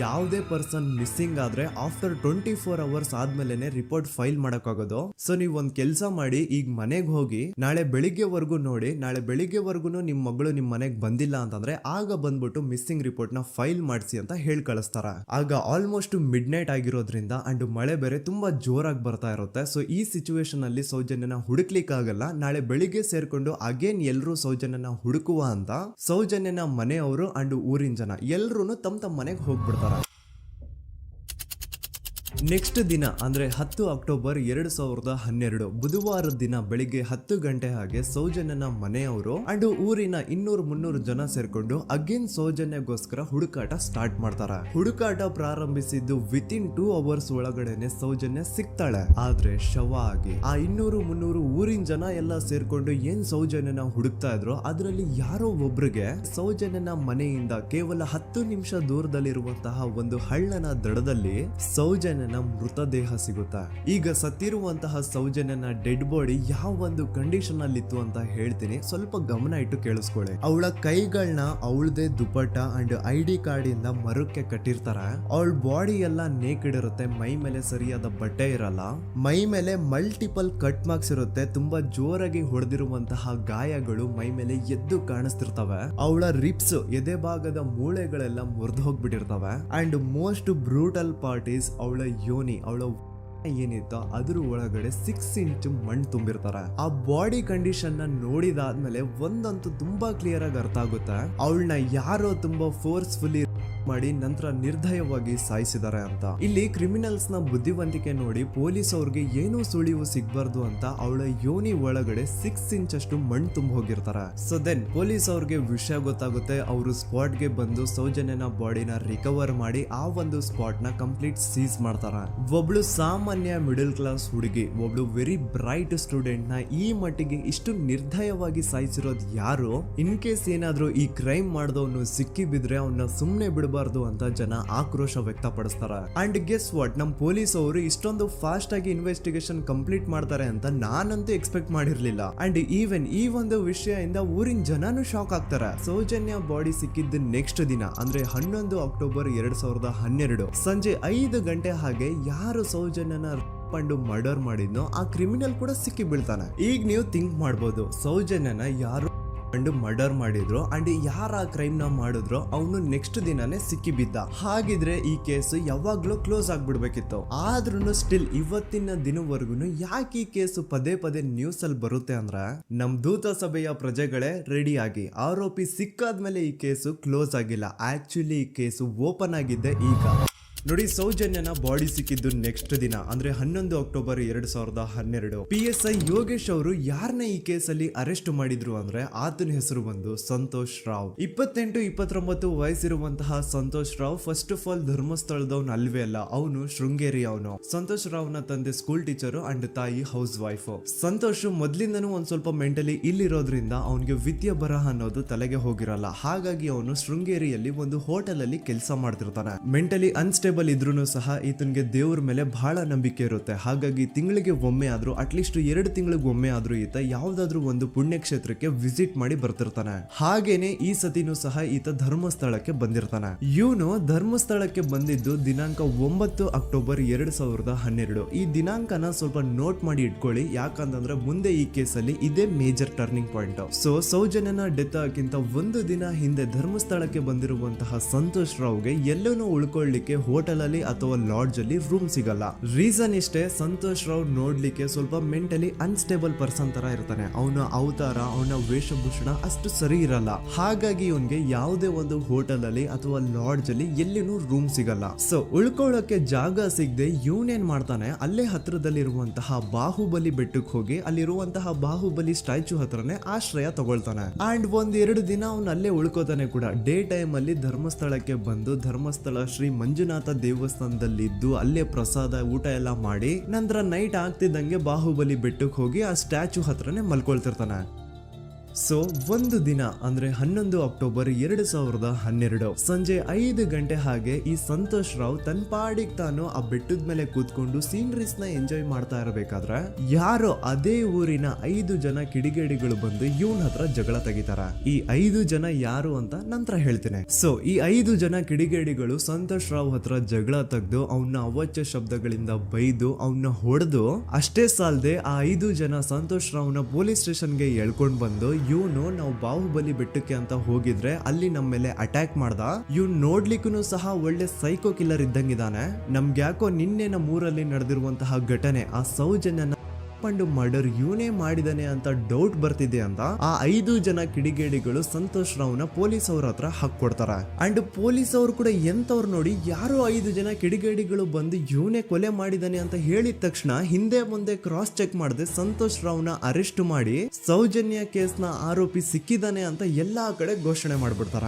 ಯಾವುದೇ ಪರ್ಸನ್ ಮಿಸ್ಸಿಂಗ್ ಆದ್ರೆ ಆಫ್ಟರ್ 24 ಅವರ್ಸ್ ಆದ್ಮೇಲೆನೆ ರಿಪೋರ್ಟ್ ಫೈಲ್ ಮಾಡಕ್ಕಾಗೋದು. ಸೊ ನೀವ್ ಒಂದ್ ಕೆಲ್ಸ ಮಾಡಿ, ಈಗ ಮನೆಗ್ ಹೋಗಿ ನಾಳೆ ಬೆಳಿಗ್ಗೆವರೆಗೂ ನೋಡಿ, ನಾಳೆ ಬೆಳಿಗ್ಗೆವರೆಗೂ ನಿಮ್ ಮಗಳು ನಿಮ್ ಮನೆಗ್ ಬಂದಿಲ್ಲ ಅಂತಂದ್ರೆ ಆಗ ಬಂದ್ಬಿಟ್ಟು ಮಿಸ್ಸಿಂಗ್ ರಿಪೋರ್ಟ್ ನ ಫೈಲ್ ಮಾಡಿಸಿ ಅಂತ ಹೇಳಿ ಕಳಿಸ್ತಾರ. ಆಗ ಆಲ್ಮೋಸ್ಟ್ ಮಿಡ್ ನೈಟ್ ಆಗಿರೋದ್ರಿಂದ ಅಂಡ್ ಮಳೆ ಬೇರೆ ತುಂಬಾ ಜೋರಾಗಿ ಬರ್ತಾ ಇರುತ್ತೆ. ಸೊ ಈ ಸಿಚುವೇಶನ್ ಅಲ್ಲಿ ಸೌಜನ್ಯನ ಹುಡುಕ್ಲಿಕ್ಕೆ ಆಗಲ್ಲ. ನಾಳೆ ಬೆಳಿಗ್ಗೆ ಸೇರ್ಕೊಂಡು ಅಗೇನ್ ಎಲ್ರು ಸೌಜನ್ಯನ ಹುಡುಕುವ ಅಂತ ಸೌಜನ್ಯನ ಮನೆಯವರು ಅಂಡ್ ಊರಿನ ಜನ ಎಲ್ರು ತಮ್ಮ ಮನೆಗೆ ಹೋಗ್ಬಿಡ್ತಾರ. ನೆಕ್ಸ್ಟ್ ದಿನ ಅಂದ್ರೆ 10 ಅಕ್ಟೋಬರ್ 2012 ಬುಧವಾರದ ದಿನ ಬೆಳಿಗ್ಗೆ 10 ಗಂಟೆ ಹಾಗೆ ಸೌಜನ್ಯನ ಮನೆಯವರು ಅಂಡ್ ಊರಿನ 200-300 ಜನ ಸೇರ್ಕೊಂಡು ಅಗೇನ್ ಸೌಜನ್ಯಗೋಸ್ಕರ ಹುಡುಕಾಟ ಸ್ಟಾರ್ಟ್ ಮಾಡ್ತಾರ. ಹುಡುಕಾಟ ಪ್ರಾರಂಭಿಸಿದ್ದು ವಿತಿನ್ 2 ಅವರ್ಸ್ ಒಳಗಡೆನೆ ಸೌಜನ್ಯ ಸಿಗ್ತಾಳೆ. ಆದ್ರೆ ಶವ ಆಗಿ ಆ 200-300 ಊರಿನ ಜನ ಎಲ್ಲ ಸೇರ್ಕೊಂಡು ಏನ್ ಸೌಜನ್ಯನ ಹುಡುಕ್ತಾ ಇದ್ರು, ಅದರಲ್ಲಿ ಯಾರೋ ಒಬ್ರಿಗೆ ಸೌಜನ್ಯನ ಮನೆಯಿಂದ ಕೇವಲ 10 ನಿಮಿಷ ದೂರದಲ್ಲಿರುವಂತಹ ಒಂದು ಹಳ್ಳನ ದಡದಲ್ಲಿ ಸೌಜನ್ಯ ಮೃತದೇಹ ಸಿಗುತ್ತಾ. ಈಗ ಸತ್ತಿರುವಂತಹ ಸೌಜನ್ಯನ ಡೆಡ್ ಬಾಡಿ ಯಾವ ಒಂದು ಕಂಡೀಷನ್ ಅಲ್ಲಿ ಇತ್ತು ಅಂತ ಹೇಳ್ತೀನಿ, ಸ್ವಲ್ಪ ಗಮನ ಇಟ್ಟು ಕೇಳಿಸ್ಕೊಳ್ಳಿ. ಅವಳ ಕೈಗಳನ್ನ ಅವಳದೇ ದುಪಟ್ಟ ಅಂಡ್ ID ಕಾರ್ಡ್ ಇಂದ ಮರಕ್ಕೆ ಕಟ್ಟಿರ್ತಾರೆ. ಅವಳ ಬಾಡಿ ಎಲ್ಲ ನೇಕೆಡ್ ಇರುತ್ತೆ, ಮೈ ಮೇಲೆ ಸರಿಯಾದ ಬಟ್ಟೆ ಇರಲ್ಲ, ಮೈ ಮೇಲೆ ಮಲ್ಟಿಪಲ್ ಕಟ್ ಮಾರ್ಕ್ಸ್ ಇರುತ್ತೆ, ತುಂಬಾ ಜೋರಾಗಿ ಹೊಡೆದಿರುವಂತಹ ಗಾಯಗಳು ಮೈ ಮೇಲೆ ಎದ್ದು ಕಾಣಿಸ್ತಿರ್ತವೆ. ಅವಳ ರಿಪ್ಸ್ ಎದೆ ಭಾಗದ ಮೂಳೆಗಳೆಲ್ಲ ಮುರಿದು ಹೋಗ್ಬಿಟ್ಟಿರ್ತವೆ. And most brutal part is ಅವಳ ಯೋನಿ, ಅವಳ ಏನಿತ್ತು ಅದ್ರ ಒಳಗಡೆ 6 ಇಂಚ್ ಮಣ್ಣು ತುಂಬಿರ್ತಾರೆ. ಆ ಬಾಡಿ ಕಂಡೀಷನ್ ನ ನೋಡಿದಾದ್ಮೇಲೆ ಒಂದಂತೂ ತುಂಬಾ ಕ್ಲಿಯರ್ ಆಗಿ ಅರ್ಥ ಆಗುತ್ತೆ, ಅವಳನ್ನ ಯಾರೋ ತುಂಬಾ ಫೋರ್ಸ್ಫುಲಿ ಮಾಡಿ ನಂತರ ನಿರ್ದಯವಾಗಿ ಸಾಯಿಸಿದ್ದಾರೆ ಅಂತ. ಇಲ್ಲಿ ಕ್ರಿಮಿನಲ್ಸ್ ನ ಬುದ್ಧಿವಂತಿಕೆ ನೋಡಿ ಪೊಲೀಸ್ ಅವ್ರಿಗೆ ಏನೂ ಸುಳಿವು ಸಿಗ್ಬಾರ್ದು ಅಂತ ಅವಳ ಯೋನಿ ಒಳಗಡೆ 6 ಇಂಚ್ ಅಷ್ಟು ಮಣ್ಣು ತುಂಬ ಹೋಗಿರ್ತಾರೆ. ಸೊ ದೆನ್ ಪೊಲೀಸ್ ಅವ್ರಿಗೆ ವಿಷಯ ಗೊತ್ತಾಗುತ್ತೆ. ಅವರು ಸ್ಪಾಟ್ ಗೆ ಬಂದು ಸೌಜನ್ಯನ ಬಾಡಿನ ರಿಕವರ್ ಮಾಡಿ ಆ ಒಂದು ಸ್ಪಾಟ್ ನ ಕಂಪ್ಲೀಟ್ ಸೀಸ್ ಮಾಡ್ತಾರೆ. ಒಬ್ಳು ಸಾಮಾನ್ಯ ಮಿಡಲ್ ಕ್ಲಾಸ್ ಹುಡುಗಿ, ಒಬ್ಳು ವೆರಿ ಬ್ರೈಟ್ ಸ್ಟೂಡೆಂಟ್ ನ ಈ ಮಟ್ಟಿಗೆ ಇಷ್ಟು ನಿರ್ದಯವಾಗಿ ಸಾಯಿಸಿರೋದು ಯಾರು? ಇನ್ ಕೇಸ್ ಏನಾದ್ರೂ ಈ ಕ್ರೈಮ್ ಮಾಡಿದವನು ಸಿಕ್ಕಿ ಬಿದ್ರೆ ಅವನ್ನ ಸುಮ್ನೆ ಬಿಡಬಾರ್ದು ಅಂತ ಜನ ಆಕ್ರೋಶ ವ್ಯಕ್ತಪಡಿಸ್ತಾರೆ. ಅಂಡ್ ಗೆಸ್ ವಾಟ್, ನಮ್ ಪೊಲೀಸ್ ಅವರು ಇಷ್ಟೊಂದು ಫಾಸ್ಟ್ ಆಗಿ ಇನ್ವೆಸ್ಟಿಗೇಷನ್ ಕಂಪ್ಲೀಟ್ ಮಾಡ್ತಾರೆ ಅಂತ ನಾನಂತೂ ಎಕ್ಸ್ಪೆಕ್ಟ್ ಮಾಡಿರ್ಲಿಲ್ಲ. ಅಂಡ್ ಈವನ್ ಈ ಒಂದು ವಿಷಯದಿಂದ ಊರಿನ ಜನನು ಶಾಕ್ ಆಗ್ತಾರೆ. ಸೌಜನ್ಯ ಬಾಡಿ ಸಿಕ್ಕಿದ್ದ ನೆಕ್ಸ್ಟ್ ದಿನ ಅಂದ್ರೆ 11 ಅಕ್ಟೋಬರ್ 2012 ಸಂಜೆ 5 ಗಂಟೆ ಹಾಗೆ ಯಾರು ಸೌಜನ್ಯನ ಪಂಡು ಮರ್ಡರ್ ಮಾಡಿದ್ನೋ ಆ ಕ್ರಿಮಿನಲ್ ಕೂಡ ಸಿಕ್ಕಿ ಬೀಳ್ತಾನೆ. ಈಗ ನೀವು ಥಿಂಕ್ ಮಾಡ್ಬೋದು, ಸೌಜನ್ಯನ ಯಾರು ಮರ್ಡರ್ ಮಾಡಿದ್ರು ಅಂಡ್ ಯಾರ ಕ್ರೈಮ್ ನ ಮಾಡಿದ್ರು ಅವನು ನೆಕ್ಸ್ಟ್ ದಿನಾನೇ ಸಿಕ್ಕಿ ಬಿದ್ದ. ಹಾಗಿದ್ರೆ ಈ ಕೇಸ್ ಯಾವಾಗ್ಲೂ ಕ್ಲೋಸ್ ಆಗ್ಬಿಡ್ಬೇಕಿತ್ತು. ಆದ್ರೂ ಸ್ಟಿಲ್ ಇವತ್ತಿನ ದಿನವರೆಗೂ ಯಾಕೆ ಈ ಕೇಸ್ ಪದೇ ಪದೇ ನ್ಯೂಸ್ ಅಲ್ಲಿ ಬರುತ್ತೆ ಅಂದ್ರೆ, ನಮ್ ದೂತ ಸಭೆಯ ಪ್ರಜೆಗಳೇ ರೆಡಿ ಆಗಿ, ಆರೋಪಿ ಸಿಕ್ಕಾದ್ಮೇಲೆ ಈ ಕೇಸು ಕ್ಲೋಸ್ ಆಗಿಲ್ಲ. ಆಕ್ಚುಲಿ ಈ ಕೇಸು ಓಪನ್ ಆಗಿದ್ದೆ ಈಗ. ನೋಡಿ, ಸೌಜನ್ಯನ ಬಾಡಿ ಸಿಕ್ಕಿದ್ದು ನೆಕ್ಸ್ಟ್ ದಿನ ಅಂದ್ರೆ 11 ಅಕ್ಟೋಬರ್ 2012 PSI ಯೋಗೇಶ್ ಅವರು ಯಾರನ್ನ ಈ ಕೇಸಲ್ಲಿ ಅರೆಸ್ಟ್ ಮಾಡಿದ್ರು ಅಂದ್ರೆ ಆತನ ಹೆಸರು ಬಂದು ಸಂತೋಷ್ ರಾವ್. 28-29 ವಯಸ್ಸಿರುವಂತಹ Santosh Rao first of all ಧರ್ಮಸ್ಥಳದವನು ಅಲ್ವೇ ಅಲ್ಲ, ಅವನು ಶೃಂಗೇರಿ ಅವನು. ಸಂತೋಷ್ ರಾವ್ ನ ತಂದೆ ಸ್ಕೂಲ್ ಟೀಚರು ಅಂಡ್ ತಾಯಿ ಹೌಸ್ ವೈಫ್. ಸಂತೋಷ್ ಮೊದ್ಲಿಂದನೂ ಒಂದ್ ಸ್ವಲ್ಪ ಮೆಂಟಲಿ ಇಲ್ಲಿರೋದ್ರಿಂದ ಅವನಿಗೆ ವಿದ್ಯೆ ಬರಹ ಅನ್ನೋದು ತಲೆಗೆ ಹೋಗಿರಲ್ಲ. ಹಾಗಾಗಿ ಅವನು ಶೃಂಗೇರಿಯಲ್ಲಿ ಒಂದು ಹೋಟೆಲ್ ಅಲ್ಲಿ ಕೆಲಸ ಮಾಡ್ತಿರ್ತಾನೆ. ಮೆಂಟಲಿ ಅನ್ಸ್ಟೇಬಲ್ ಇದ್ರೂ ಸಹ ಈತನಿಗೆ ದೇವ್ರ ಮೇಲೆ ಬಹಳ ನಂಬಿಕೆ ಇರುತ್ತೆ. ಹಾಗಾಗಿ ತಿಂಗಳಿಗೆ ಒಮ್ಮೆ ಆದ್ರೂ, ಅಟ್ಲೀಸ್ಟ್ 2 ತಿಂಗಳಿಗೆ ಒಮ್ಮೆ ಆದ್ರೂ ಈತ ಯಾವ್ದಾದ್ರು ಒಂದು ಪುಣ್ಯಕ್ಷೇತ್ರಕ್ಕೆ ವಿಸಿಟ್ ಮಾಡಿ ಬರ್ತಿರ್ತಾನೆ. ಹಾಗೇನೆ ಈ ಸತಿನೂ ಸಹ ಈತ ಧರ್ಮಸ್ಥಳಕ್ಕೆ ಬಂದಿರ್ತಾನೆ. ಇವನು ಧರ್ಮಸ್ಥಳಕ್ಕೆ ಬಂದಿದ್ದು ದಿನಾಂಕ 9 ಅಕ್ಟೋಬರ್ 2012. ಈ ದಿನಾಂಕನ ಸ್ವಲ್ಪ ನೋಟ್ ಮಾಡಿ ಇಟ್ಕೊಳ್ಳಿ, ಯಾಕಂತಂದ್ರೆ ಮುಂದೆ ಈ ಕೇಸಲ್ಲಿ ಇದೇ ಮೇಜರ್ ಟರ್ನಿಂಗ್ ಪಾಯಿಂಟ್. ಸೊ ಸೌಜನ್ಯನ ಡೆತ್ ಆಗಿಂತ ಒಂದು ದಿನ ಹಿಂದೆ ಧರ್ಮಸ್ಥಳಕ್ಕೆ ಬಂದಿರುವಂತಹ ಸಂತೋಷ್ ರಾವ್ಗೆ ಎಲ್ಲನೂ ಉಳ್ಕೊಳ್ಳಿಕ್ಕೆ ಹೋಟೆಲ್ ಅಲ್ಲಿ ಅಥವಾ ಲಾಡ್ಜ್ ಅಲ್ಲಿ ರೂಮ್ ಸಿಗಲ್ಲ. ರೀಸನ್ ಇಷ್ಟೇ, ಸಂತೋಷ್ ರಾವ್ ನೋಡ್ಲಿಕ್ಕೆ ಸ್ವಲ್ಪ ಮೆಂಟಲಿ ಅನ್ಸ್ಟೇಬಲ್ ಪರ್ಸನ್ ತರ ಇರ್ತಾನೆ. ಅವನ ಅವತಾರ, ಅವನ ವೇಷಭೂಷಣ ಅಷ್ಟು ಸರಿ ಇರಲ್ಲ. ಹಾಗಾಗಿ ಇವನ್ಗೆ ಯಾವುದೇ ಒಂದು ಹೋಟೆಲ್ ಅಲ್ಲಿ ಅಥವಾ ಲಾಡ್ಜ್ ಅಲ್ಲಿ ಎಲ್ಲಿನೂ ರೂಮ್ ಸಿಗಲ್ಲ. ಸೊ ಉಳ್ಕೊಳ್ಳೋಕೆ ಜಾಗ ಸಿಗದೆ ಇವನೇನ್ ಮಾಡ್ತಾನೆ, ಅಲ್ಲೇ ಹತ್ರದಲ್ಲಿರುವಂತಹ ಬಾಹುಬಲಿ ಬೆಟ್ಟಕ್ಕೆ ಹೋಗಿ ಅಲ್ಲಿರುವಂತಹ ಬಾಹುಬಲಿ ಸ್ಟ್ಯಾಚು ಹತ್ರನೇ ಆಶ್ರಯ ತಗೊಳ್ತಾನೆ. ಅಂಡ್ 1-2 ದಿನ ಅವನು ಅಲ್ಲೇ ಉಳ್ಕೋತಾನೆ ಕೂಡ. ಡೇ ಟೈಮ್ ಅಲ್ಲಿ ಧರ್ಮಸ್ಥಳಕ್ಕೆ ಬಂದು ಧರ್ಮಸ್ಥಳ ಶ್ರೀ ಮಂಜುನಾಥ ದೇವಸ್ಥಾನದಲ್ಲಿದ್ದು ಅಲ್ಲೇ ಪ್ರಸಾದ ಊಟ ಎಲ್ಲ ಮಾಡಿ ನಂತರ ನೈಟ್ ಆಗ್ತಿದ್ದಂಗೆ ಬಾಹುಬಲಿ ಬೆಟ್ಟಕ್ಕೆ ಹೋಗಿ ಆ ಸ್ಟ್ಯಾಚು ಹತ್ರನೇ ಮಲ್ಕೊಳ್ತಿರ್ತಾನೆ. ಸೊ ಒಂದು ದಿನ ಅಂದ್ರೆ 11 ಅಕ್ಟೋಬರ್ 2012 ಸಂಜೆ 5 ಗಂಟೆ ಹಾಗೆ ಈ ಸಂತೋಷ್ ರಾವ್ ತನ್ನ ಪಾಡಿಗೆ ತಾನು ಆ ಬೆಟ್ಟದ ಮೇಲೆ ಕೂತ್ಕೊಂಡು ಸೀನರೀಸ್ ನ ಎಂಜಾಯ್ ಮಾಡ್ತಾ ಇರಬೇಕಾದ್ರೆ ಯಾರೋ ಅದೇ ಊರಿನ 5 ಜನ ಕಿಡಿಗೇಡಿಗಳು ಬಂದು ಇವನ್ ಹತ್ರ ಜಗಳ ತೆಗಿತಾರ. ಈ 5 ಜನ ಯಾರು ಅಂತ ನಂತರ ಹೇಳ್ತೇನೆ. ಸೊ ಈ 5 ಜನ ಕಿಡಿಗೇಡಿಗಳು ಸಂತೋಷ್ ರಾವ್ ಹತ್ರ ಜಗಳ ತೆಗೆದು ಅವನ್ನ ಅವಾಚ್ಯ ಶಬ್ದಗಳಿಂದ ಬೈದು ಅವನ್ನ ಹೊಡೆದು, ಅಷ್ಟೇ ಸಾಲದೆ ಆ 5 ಜನ ಸಂತೋಷ್ ರಾವ್ನ ಪೊಲೀಸ್ ಸ್ಟೇಷನ್ಗೆ ಎಳ್ಕೊಂಡ್ ಬಂದು ಇವನು ನಾವು ಬಾಹುಬಲಿ ಬೆಟ್ಟಕ್ಕೆ ಅಂತ ಹೋಗಿದ್ರೆ ಅಲ್ಲಿ ನಮ್ಮ ಮೇಲೆ ಅಟ್ಯಾಕ್ ಮಾಡ್ದ, ಇವ್ನು ನೋಡ್ಲಿಕ್ಕೂ ಸಹ ಒಳ್ಳೆ ಸೈಕೋ ಕಿಲ್ಲರ್ ಇದ್ದಂಗಿದಾನೆ, ನಮ್ಗೆ ಯಾಕೋ ನಿನ್ನೆ ನಮ್ಮೂರಲ್ಲಿ ನಡೆದಿರುವಂತಹ ಘಟನೆ ಆ ಸೌಜನ್ಯನ ಮರ್ಡರ್ ಇವನೇ ಮಾಡಿದಾನೆ ಅಂತ ಡೌಟ್ ಬರ್ತಿದೆ ಅಂತ ಆ 5 ಜನ ಕಿಡಿಗೇಡಿಗಳು ಸಂತೋಷ್ ರಾವ್ನ ಪೊಲೀಸ್ ಅವ್ರ ಹತ್ರ ಹಾಕೊಡ್ತಾರ. ಅಂಡ್ ಪೊಲೀಸ್ ಅವರು ಕೂಡ ಎಂತವ್ರು ನೋಡಿ, ಯಾರೋ 5 ಜನ ಕಿಡಿಗೇಡಿಗಳು ಬಂದು ಇವನೇ ಕೊಲೆ ಮಾಡಿದಾನೆ ಅಂತ ಹೇಳಿದ ತಕ್ಷಣ ಹಿಂದೆ ಮುಂದೆ ಕ್ರಾಸ್ ಚೆಕ್ ಮಾಡದೆ ಸಂತೋಷ್ ರಾವ್ನ ಅರೆಸ್ಟ್ ಮಾಡಿ ಸೌಜನ್ಯ ಕೇಸ್ನ ಆರೋಪಿ ಸಿಕ್ಕಿದಾನೆ ಅಂತ ಎಲ್ಲಾ ಕಡೆ ಘೋಷಣೆ ಮಾಡ್ಬಿಡ್ತಾರ.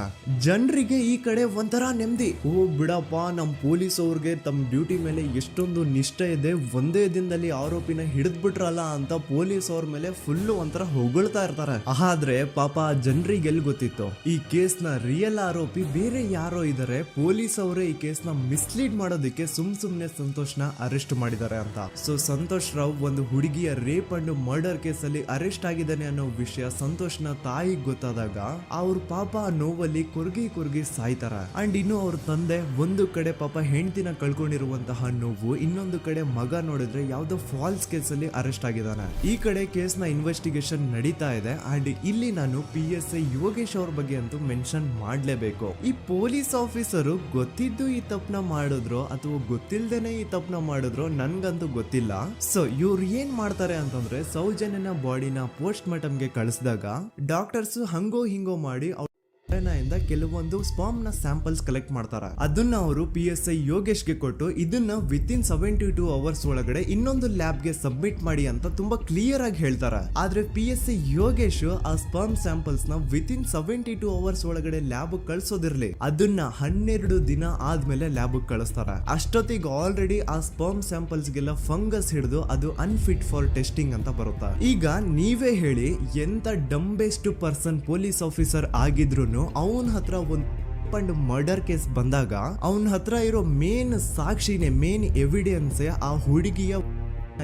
ಜನರಿಗೆ ಈ ಕಡೆ ಒಂಥರ ನೆಮ್ಮದಿ, ಓ ಬಿಡಪ್ಪ ನಮ್ ಪೊಲೀಸ್ ಅವ್ರಿಗೆ ತಮ್ಮ ಡ್ಯೂಟಿ ಮೇಲೆ ಎಷ್ಟೊಂದು ನಿಷ್ಠೆ ಇದೆ, ಒಂದೇ ದಿನದಲ್ಲಿ ಆರೋಪಿನ ಹಿಡಿದ್ಬಿಟ್ರಲ್ಲ ಅಂತ ಪೊಲೀಸ್ ಅವ್ರ ಮೇಲೆ ಫುಲ್ ಒಂಥರ ಹೊಗಳ್ತಾ ಇರ್ತಾರೆ. ಆದ್ರೆ ಪಾಪ ಜನರಿಗೆ ಎಲ್ಲಿ ಗೊತ್ತಿತ್ತು ಈ ಕೇಸ್ ನ ರಿಯಲ್ ಆರೋಪಿ ಬೇರೆ ಯಾರೋ ಇದಾರೆ, ಪೊಲೀಸ್ ಅವರೇ ಈ ಕೇಸ್ ನ ಮಿಸ್ಲೀಡ್ ಮಾಡೋದಕ್ಕೆ ಸುಮ್ನೆ ಸಂತೋಷ್ನ ಅರೆಸ್ಟ್ ಮಾಡಿದ್ದಾರೆ ಅಂತ. ಸೊ ಸಂತೋಷ್ ರಾವ್ ಒಂದು ಹುಡುಗಿಯ ರೇಪ್ ಅಂಡ್ ಮರ್ಡರ್ ಕೇಸ್ ಅಲ್ಲಿ ಅರೆಸ್ಟ್ ಆಗಿದ್ದಾನೆ ಅನ್ನೋ ವಿಷಯ ಸಂತೋಷ್ನ ತಾಯಿಗೆ ಗೊತ್ತಾದಾಗ ಅವ್ರ ಪಾಪ ನೋವಲ್ಲಿ ಕುರ್ಗಿ ಸಾಯ್ತಾರ. ಅಂಡ್ ಇನ್ನು ಅವ್ರ ತಂದೆ ಒಂದು ಕಡೆ ಪಾಪ ಹೆಂಡತಿನ ಕಳ್ಕೊಂಡಿರುವಂತಹ ನೋವು, ಇನ್ನೊಂದು ಕಡೆ ಮಗ ನೋಡಿದ್ರೆ ಯಾವ್ದೋ ಫಾಲ್ಸ್ ಕೇಸ್ ಅಲ್ಲಿ ಅರೆಸ್ಟ್ ಆಗಿದ್ದಾನೆ. ಈ ಕಡೆ ಕೇಸ್ ನ ಇನ್ವೆಸ್ಟಿಗೇಷನ್ ನಡೀತಾ ಇದೆ. ಅಂಡ್ ಇಲ್ಲಿ ನಾನು PSI ಯೋಗೇಶ್ ಅವ್ರ ಬಗ್ಗೆ ಅಂತೂ ಮೆನ್ಷನ್ ಮಾಡ್ಲೇಬೇಕು. ಈ ಪೊಲೀಸ್ ಆಫೀಸರು ಗೊತ್ತಿದ್ದು ಈ ತಪ್ಪನ ಮಾಡಿದ್ರು ಅಥವಾ ಗೊತ್ತಿಲ್ದೇನೆ ಈ ತಪ್ಪನ ಮಾಡಿದ್ರು ನನ್ಗಂತೂ ಗೊತ್ತಿಲ್ಲ. ಸೊ ಇವ್ರು ಏನ್ ಮಾಡ್ತಾರೆ ಅಂತಂದ್ರೆ, ಸೌಜನ್ಯನ ಬಾಡಿನ ಪೋಸ್ಟ್ ಮಾರ್ಟಮ್ ಗೆ ಕಳಿಸಿದಾಗ ಡಾಕ್ಟರ್ಸ್ ಹಂಗೋ ಹಿಂಗೋ ಮಾಡಿ ಇಂದ ಕೆಲವೊಂದು ಸ್ಪರ್ಮ್ ನ ಸ್ಯಾಂಪಲ್ಸ್ ಕಲೆಕ್ಟ್ ಮಾಡ್ತಾರ. ಅದನ್ನ ಅವರು PSI ಯೋಗೇಶ್ಗೆ ಕೊಟ್ಟು ಇದನ್ನ ವಿತಿನ್ 72 ಅವರ್ಸ್ ಒಳಗಡೆ ಇನ್ನೊಂದು ಲ್ಯಾಬ್ ಗೆ ಸಬ್ಮಿಟ್ ಮಾಡಿ ಅಂತ ತುಂಬಾ ಕ್ಲಿಯರ್ ಆಗಿ ಹೇಳ್ತಾರ. ಆದ್ರೆ PSI ಯೋಗೇಶ್ ಆ ಸ್ಪರ್ಮ್ ಸ್ಯಾಂಪಲ್ಸ್ ನ ವಿತಿನ್ 72 ಅವರ್ಸ್ ಒಳಗಡೆ ಲ್ಯಾಬ್ ಕಳ್ಸೋದಿರ್ಲಿ, ಅದನ್ನ 12 ದಿನ ಆದ್ಮೇಲೆ ಲ್ಯಾಬ್ ಕಳಿಸ್ತಾರ. ಅಷ್ಟೊತ್ತಿಗೆ ಆಲ್ರೆಡಿ ಆ ಸ್ಪರ್ಮ್ ಸ್ಯಾಂಪಲ್ಸ್ ಗೆಲ್ಲ ಫಂಗಸ್ ಹಿಡಿದು ಅದು ಅನ್ಫಿಟ್ ಫಾರ್ ಟೆಸ್ಟಿಂಗ್ ಅಂತ ಬರುತ್ತಾ. ಈಗ ನೀವೇ ಹೇಳಿ, ಎಂತ ಡಂಬೆಸ್ಟ್ ಪರ್ಸನ್ ಪೊಲೀಸ್ ಆಫೀಸರ್ ಆಗಿದ್ರು ಅವನ ಹತ್ರ ಒಂದು ಮರ್ಡರ್ ಕೇಸ್ ಬಂದಾಗ ಅವನ ಹತ್ರ ಇರೋ ಮೇನ್ ಸಾಕ್ಷಿನೇ, ಮೇನ್ ಎವಿಡೆನ್ಸ್ ಆ ಹುಡುಗಿಯ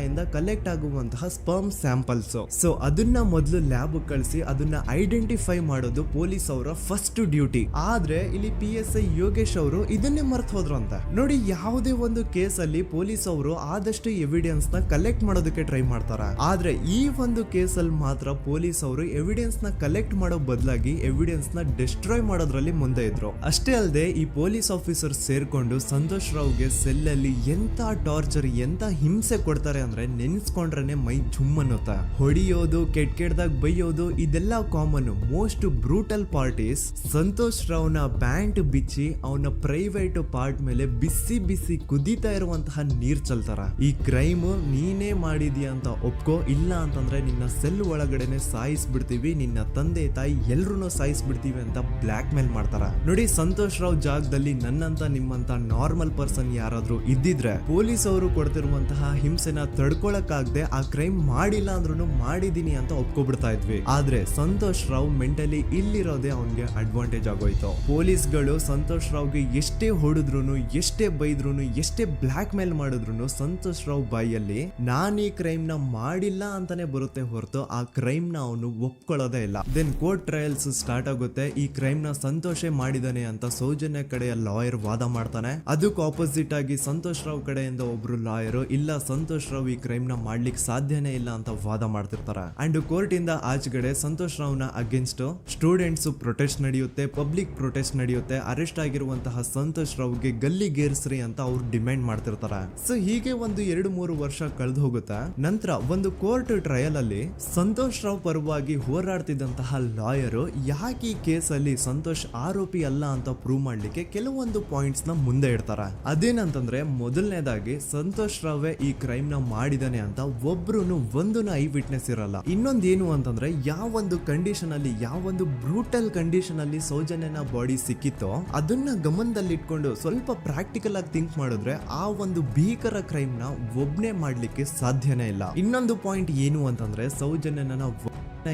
ಇಂದ ಕಲೆಕ್ಟ್ ಆಗುವಂತಹ ಸ್ಪರ್ಮ್ ಸ್ಯಾಂಪಲ್ಸ್. ಸೊ ಅದನ್ನ ಮೊದಲು ಲ್ಯಾಬ್ ಕಳಿಸಿ ಅದನ್ನ ಐಡೆಂಟಿಫೈ ಮಾಡೋದು ಪೊಲೀಸ್ ಅವರ ಫಸ್ಟ್ ಡ್ಯೂಟಿ. ಆದ್ರೆ ಇಲ್ಲಿ PSI ಯೋಗೇಶ್ ಅವರು ಇದನ್ನೇ ಮರ್ತು ಹೋದ್ರು ಅಂತ ನೋಡಿ. ಯಾವುದೇ ಒಂದು ಕೇಸ್ ಅಲ್ಲಿ ಪೊಲೀಸ್ ಅವರು ಆದಷ್ಟು ಎವಿಡೆನ್ಸ್ ನ ಕಲೆಕ್ಟ್ ಮಾಡೋದಕ್ಕೆ ಟ್ರೈ ಮಾಡ್ತಾರ. ಆದ್ರೆ ಈ ಒಂದು ಕೇಸ್ ಅಲ್ಲಿ ಮಾತ್ರ ಪೊಲೀಸ್ ಅವರು ಎವಿಡೆನ್ಸ್ ನ ಕಲೆಕ್ಟ್ ಮಾಡೋ ಬದಲಾಗಿ ಎವಿಡೆನ್ಸ್ ನ ಡಿಸ್ಟ್ರಾಯ್ ಮಾಡೋದ್ರಲ್ಲಿ ಮುಂದೆ ಇದ್ರು. ಅಷ್ಟೇ ಅಲ್ಲದೆ ಈ ಪೊಲೀಸ್ ಆಫೀಸರ್ ಸೇರ್ಕೊಂಡು ಸಂತೋಷ್ ರಾವ್ಗೆ ಸೆಲ್ ಅಲ್ಲಿ ಎಂತ ಟಾರ್ಚರ್, ಎಂತ ಹಿಂಸೆ ಕೊಡ್ತಾರೆ ಅಂದ್ರೆ ನೆನ್ಸ್ಕೊಂಡ್ರೆ ಮೈ ಜುಮ್ ಅನ್ನುತ್ತಾ. ಹೊಡಿಯೋದು, ಕೆಟ್ಟದಾಗ ಬೈಯೋದು, ಇದೆಲ್ಲ common. Most brutal part is Santosh ರಾವ್ನ ಪ್ಯಾಂಟ್ ಬಿಚ್ಚಿ ಅವನ ಪ್ರೈವೇಟ್ ಪಾರ್ಟ್ ಮೇಲೆ ಬಿಸಿ ಬಿಸಿ ಕುದೀತಾ ಇರುವಂತಹ ನೀರ್ ಚಲ್ತಾರ. ಈ ಕ್ರೈಮ್ ನೀನೇ ಮಾಡಿದ್ಯಾ ಅಂತ ಒಪ್ಕೋ, ಇಲ್ಲ ಅಂತಂದ್ರೆ ನಿನ್ನ ಸೆಲ್ ಒಳಗಡೆನೆ ಸಾಯಿಸ್ಬಿಡ್ತೀವಿ, ನಿನ್ನ ತಂದೆ ತಾಯಿ ಎಲ್ರು ಸಾಯಿಸ್ಬಿಡ್ತೀವಿ ಅಂತ ಬ್ಲಾಕ್ ಮೇಲ್ ಮಾಡ್ತಾರ. ನೋಡಿ, ಸಂತೋಷ್ ರಾವ್ ಜಾಗದಲ್ಲಿ ನನ್ನಂತ ನಿಮ್ಮಂತ ನಾರ್ಮಲ್ ಪರ್ಸನ್ ಯಾರಾದ್ರೂ ಇದ್ದಿದ್ರೆ ಪೊಲೀಸ್ ಅವರು ಕೊಡ್ತಿರುವಂತಹ ಹಿಂಸೆನ ತಡ್ಕೊಳಕ್ಕಾಗದೆ ಆ ಕ್ರೈಮ್ ಮಾಡಿಲ್ಲ ಅಂದ್ರೂ ಮಾಡಿದೀನಿ ಅಂತ ಒಪ್ಕೊಬಿಡ್ತಾ ಇದ್ವಿ. ಆದ್ರೆ ಸಂತೋಷ್ ರಾವ್ ಮೆಂಟಲಿ ಇಲ್ಲಿರೋದೇ ಅವನ್ಗೆ ಅಡ್ವಾಂಟೇಜ್ ಆಗೋಯ್ತು. ಪೊಲೀಸ್ಗಳು ಸಂತೋಷ್ ರಾವ್ಗೆ ಎಷ್ಟೇ ಹೊಡೆದ್ರು, ಎಷ್ಟೇ ಬೈದ್ರು, ಎಷ್ಟೇ ಬ್ಲಾಕ್ ಮೇಲ್ ಮಾಡಿದ್ರು ಸಂತೋಷ್ ರಾವ್ ಬಾಯಲ್ಲಿ ನಾನ್ ಈ ಕ್ರೈಮ್ ನ ಮಾಡಿಲ್ಲ ಅಂತಾನೆ ಬರುತ್ತೆ ಹೊರತು ಆ ಕ್ರೈಮ್ ನ ಅವನು ಒಪ್ಕೊಳ್ಳೋದೇ ಇಲ್ಲ. ದೆನ್ ಕೋರ್ಟ್ ಟ್ರಯಲ್ಸ್ ಸ್ಟಾರ್ಟ್ ಆಗುತ್ತೆ. ಈ ಕ್ರೈಮ್ ನ ಸಂತೋಷೇ ಮಾಡಿದಾನೆ ಅಂತ ಸೌಜನ್ಯ ಕಡೆಯ ಲಾಯರ್ ವಾದ ಮಾಡ್ತಾನೆ. ಅದಕ್ಕೆ ಆಪೋಸಿಟ್ ಆಗಿ ಸಂತೋಷ್ ರಾವ್ ಕಡೆಯಿಂದ ಒಬ್ರು ಲಾಯರ್ ಇಲ್ಲ, ಸಂತೋಷ್ ರಾವ್ ಈ ಕ್ರೈಮ್ ನ ಮಾಡ್ಲಿಕ್ಕೆ ಸಾಧ್ಯನೇ ಇಲ್ಲ ಅಂತ ವಾದ ಮಾಡ್ತಿರ್ತಾರ. ಅಂಡ್ ಕೋರ್ಟ್ ಇಂದ ಆಚೆಗಡೆ ಸಂತೋಷ್ ರಾವ್ ನ ಅಗೇನ್ಸ್ಟ್ ಸ್ಟೂಡೆಂಟ್ಸ್ ಪ್ರೊಟೆಸ್ಟ್ ನಡೆಯುತ್ತೆ, ಪಬ್ಲಿಕ್ ಪ್ರೊಟೆಸ್ಟ್ ನಡೆಯುತ್ತೆ. ಅರೆಸ್ಟ್ ಆಗಿರುವಂತಹ ಸಂತೋಷ್ ರಾವ್ಗೆ ಗಲ್ಲಿಗೇರಿಸ್ರಿ ಅಂತ ಅವ್ರು ಡಿಮ್ಯಾಂಡ್ ಮಾಡ್ತಿರ್ತಾರ. ಸೊ ಹೀಗೆ ಒಂದು 2-3 ವರ್ಷ ಕಳೆದು ಹೋಗುತ್ತೆ. ನಂತರ ಒಂದು ಕೋರ್ಟ್ ಟ್ರಯಲ್ ಅಲ್ಲಿ ಸಂತೋಷ್ ರಾವ್ ಪರವಾಗಿ ಹೋರಾಡ್ತಿದ್ದಂತಹ ಲಾಯರ್ ಯಾಕೆ ಈ ಕೇಸ್ ಅಲ್ಲಿ ಸಂತೋಷ್ ಆರೋಪಿ ಅಲ್ಲ ಅಂತ ಪ್ರೂವ್ ಮಾಡ್ಲಿಕ್ಕೆ ಕೆಲವೊಂದು ಪಾಯಿಂಟ್ಸ್ ನ ಮುಂದೆ ಇಡ್ತಾರ. ಅದೇನಂತಂದ್ರೆ, ಮೊದಲನೇದಾಗಿ ಸಂತೋಷ್ ರಾವ್ ಈ ಕ್ರೈಮ್ ನ ಮಾಡಿದಾನೆ ಅಂತ ಒಬ್ರು ಒಂದು ಐ ವಿಟ್ನೆಸ್ ಇರಲ್ಲ. ಇನ್ನೊಂದೇನು ಅಂತಂದ್ರೆ, ಯಾವೊಂದು ಕಂಡೀಷನ್ ಅಲ್ಲಿ, ಯಾವೊಂದು ಬ್ರೂಟಲ್ ಕಂಡೀಷನ್ ಅಲ್ಲಿ ಸೌಜನ್ಯನ ಬಾಡಿ ಸಿಕ್ಕಿತ್ತೋ ಅದನ್ನ ಗಮನದಲ್ಲಿಟ್ಕೊಂಡು ಸ್ವಲ್ಪ ಪ್ರಾಕ್ಟಿಕಲ್ ಆಗಿ ಥಿಂಕ್ ಮಾಡಿದ್ರೆ ಆ ಒಂದು ಭೀಕರ ಕ್ರೈಮ್ ನ ಒಬ್ನೇ ಮಾಡ್ಲಿಕ್ಕೆ ಸಾಧ್ಯನೇ ಇಲ್ಲ. ಇನ್ನೊಂದು ಪಾಯಿಂಟ್ ಏನು ಅಂತಂದ್ರೆ, ಸೌಜನ್ಯನ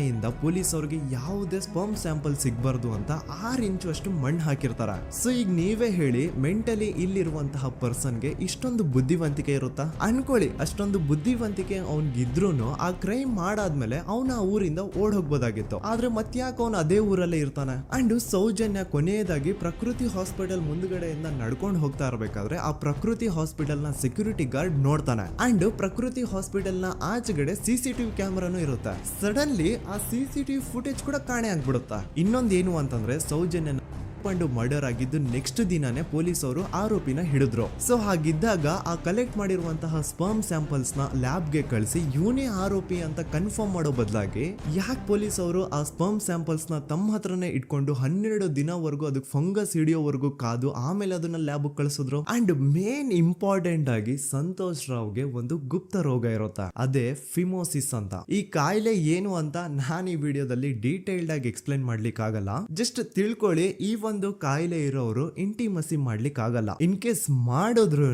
ಇಂದ ಪೊಲೀಸ್ ಅವ್ರಿಗೆ ಯಾವುದೇ ಸ್ಪರ್ಮ್ ಸ್ಯಾಂಪಲ್ ಸಿಗ್ಬಾರ್ದು ಅಂತ 6 ಇಂಚು ಅಷ್ಟು ಮಣ್ಣು ಹಾಕಿರ್ತಾರ. ಸೊ ಈಗ ನೀವೇ ಹೇಳಿ, ಮೆಂಟಲಿ ಇಲ್ಲಿರುವಂತಹ ಪರ್ಸನ್ಗೆ ಇಷ್ಟೊಂದು ಬುದ್ಧಿವಂತಿಕೆ ಇರುತ್ತಾ ಅನ್ಕೊಳ್ಳಿ. ಅಷ್ಟೊಂದು ಬುದ್ಧಿವಂತಿಕೆ ಅವ್ನಿಗಿದ್ರು ಆ ಕ್ರೈಮ್ ಮಾಡಾದ್ಮೇಲೆ ಅವನ ಆ ಊರಿಂದ ಓಡ್ ಹೋಗ್ಬೋದಾಗಿತ್ತು. ಆದ್ರೆ ಮತ್ತ್ಯಾಕೆ ಅವನು ಅದೇ ಊರಲ್ಲೇ ಇರ್ತಾನೆ. ಅಂಡ್ ಸೌಜನ್ಯ ಕೊನೆಯದಾಗಿ ಪ್ರಕೃತಿ ಹಾಸ್ಪಿಟಲ್ ಮುಂದ್ಗಡೆಯಿಂದ ನಡ್ಕೊಂಡು ಹೋಗ್ತಾ ಇರ್ಬೇಕಾದ್ರೆ ಆ ಪ್ರಕೃತಿ ಹಾಸ್ಪಿಟಲ್ ನ ಸೆಕ್ಯೂರಿಟಿ ಗಾರ್ಡ್ ನೋಡ್ತಾನೆ. ಅಂಡ್ ಪ್ರಕೃತಿ ಹಾಸ್ಪಿಟಲ್ ನ ಆಚೆಗಡೆ CCTV ಕ್ಯಾಮರಾನು ಇರುತ್ತೆ. ಸಡನ್ಲಿ ಆ CCTV ಫುಟೇಜ್ ಕೂಡ ಕಾಣೆ ಆಗ್ಬಿಡುತ್ತಾ. ಇನ್ನೊಂದೇನು ಅಂತಂದ್ರೆ, ಸೌಜನ್ಯ ಮರ್ಡರ್ ಆಗಿದ್ದು ನೆಕ್ಸ್ಟ್ ದಿನಾನೇ ಪೊಲೀಸ್ ಅವರು ಆರೋಪಿನ ಹಿಡಿದ್ರು. ಸೊ ಹಾಗಿದ್ದಾಗ ಆ ಕಲೆಕ್ಟ್ ಮಾಡಿರುವಂತಹ ಸ್ಪರ್ಮ್ ಸ್ಯಾಂಪಲ್ಸ್ ನ ಲ್ಯಾಬ್ ಗೆ ಕಳಿಸಿ ಇವನೇ ಆರೋಪಿ ಅಂತ ಕನ್ಫರ್ಮ್ ಮಾಡೋ ಬದಲಾಗಿ ಯಾಕೆ ಪೊಲೀಸ್ ಅವರು ಆ ಸ್ಪರ್ಮ್ ಸ್ಯಾಂಪಲ್ಸ್ ನ ತಮ್ಮ ಹತ್ರನೇ ಇಟ್ಕೊಂಡು 12 ದಿನವರೆಗೂ ಅದಕ್ಕೆ ಫಂಗಸ್ ಹಿಡಿಯೋವರೆಗೂ ಕಾದು ಆಮೇಲೆ ಅದನ್ನ ಲ್ಯಾಬ್ ಕಳಿಸಿದ್ರು. ಅಂಡ್ ಮೇನ್ ಇಂಪಾರ್ಟೆಂಟ್ ಆಗಿ ಸಂತೋಷ್ ರಾವ್ಗೆ ಒಂದು ಗುಪ್ತ ರೋಗ ಇರುತ್ತೆ, ಅದೇ ಫಿಮೋಸಿಸ್ ಅಂತ. ಈ ಕಾಯಿಲೆ ಏನು ಅಂತ ನಾನು ಈ ವಿಡಿಯೋದಲ್ಲಿ ಡೀಟೇಲ್ಡ್ ಆಗಿ ಎಕ್ಸ್ಪ್ಲೈನ್ ಮಾಡ್ಲಿಕ್ಕೆ ಆಗಲ್ಲ. ಜಸ್ಟ್ ತಿಳ್ಕೊಳ್ಳಿ, ಈ ಒಂದು ಕಾಯಿಲೆ ಇರೋರು ಇಂಟಿಮಸಿ ಮಾಡ್ಲಿಕ್ಕೆ ಆಗಲ್ಲ. ಇನ್ ಕೇಸ್ ಮಾಡಿದ್ರು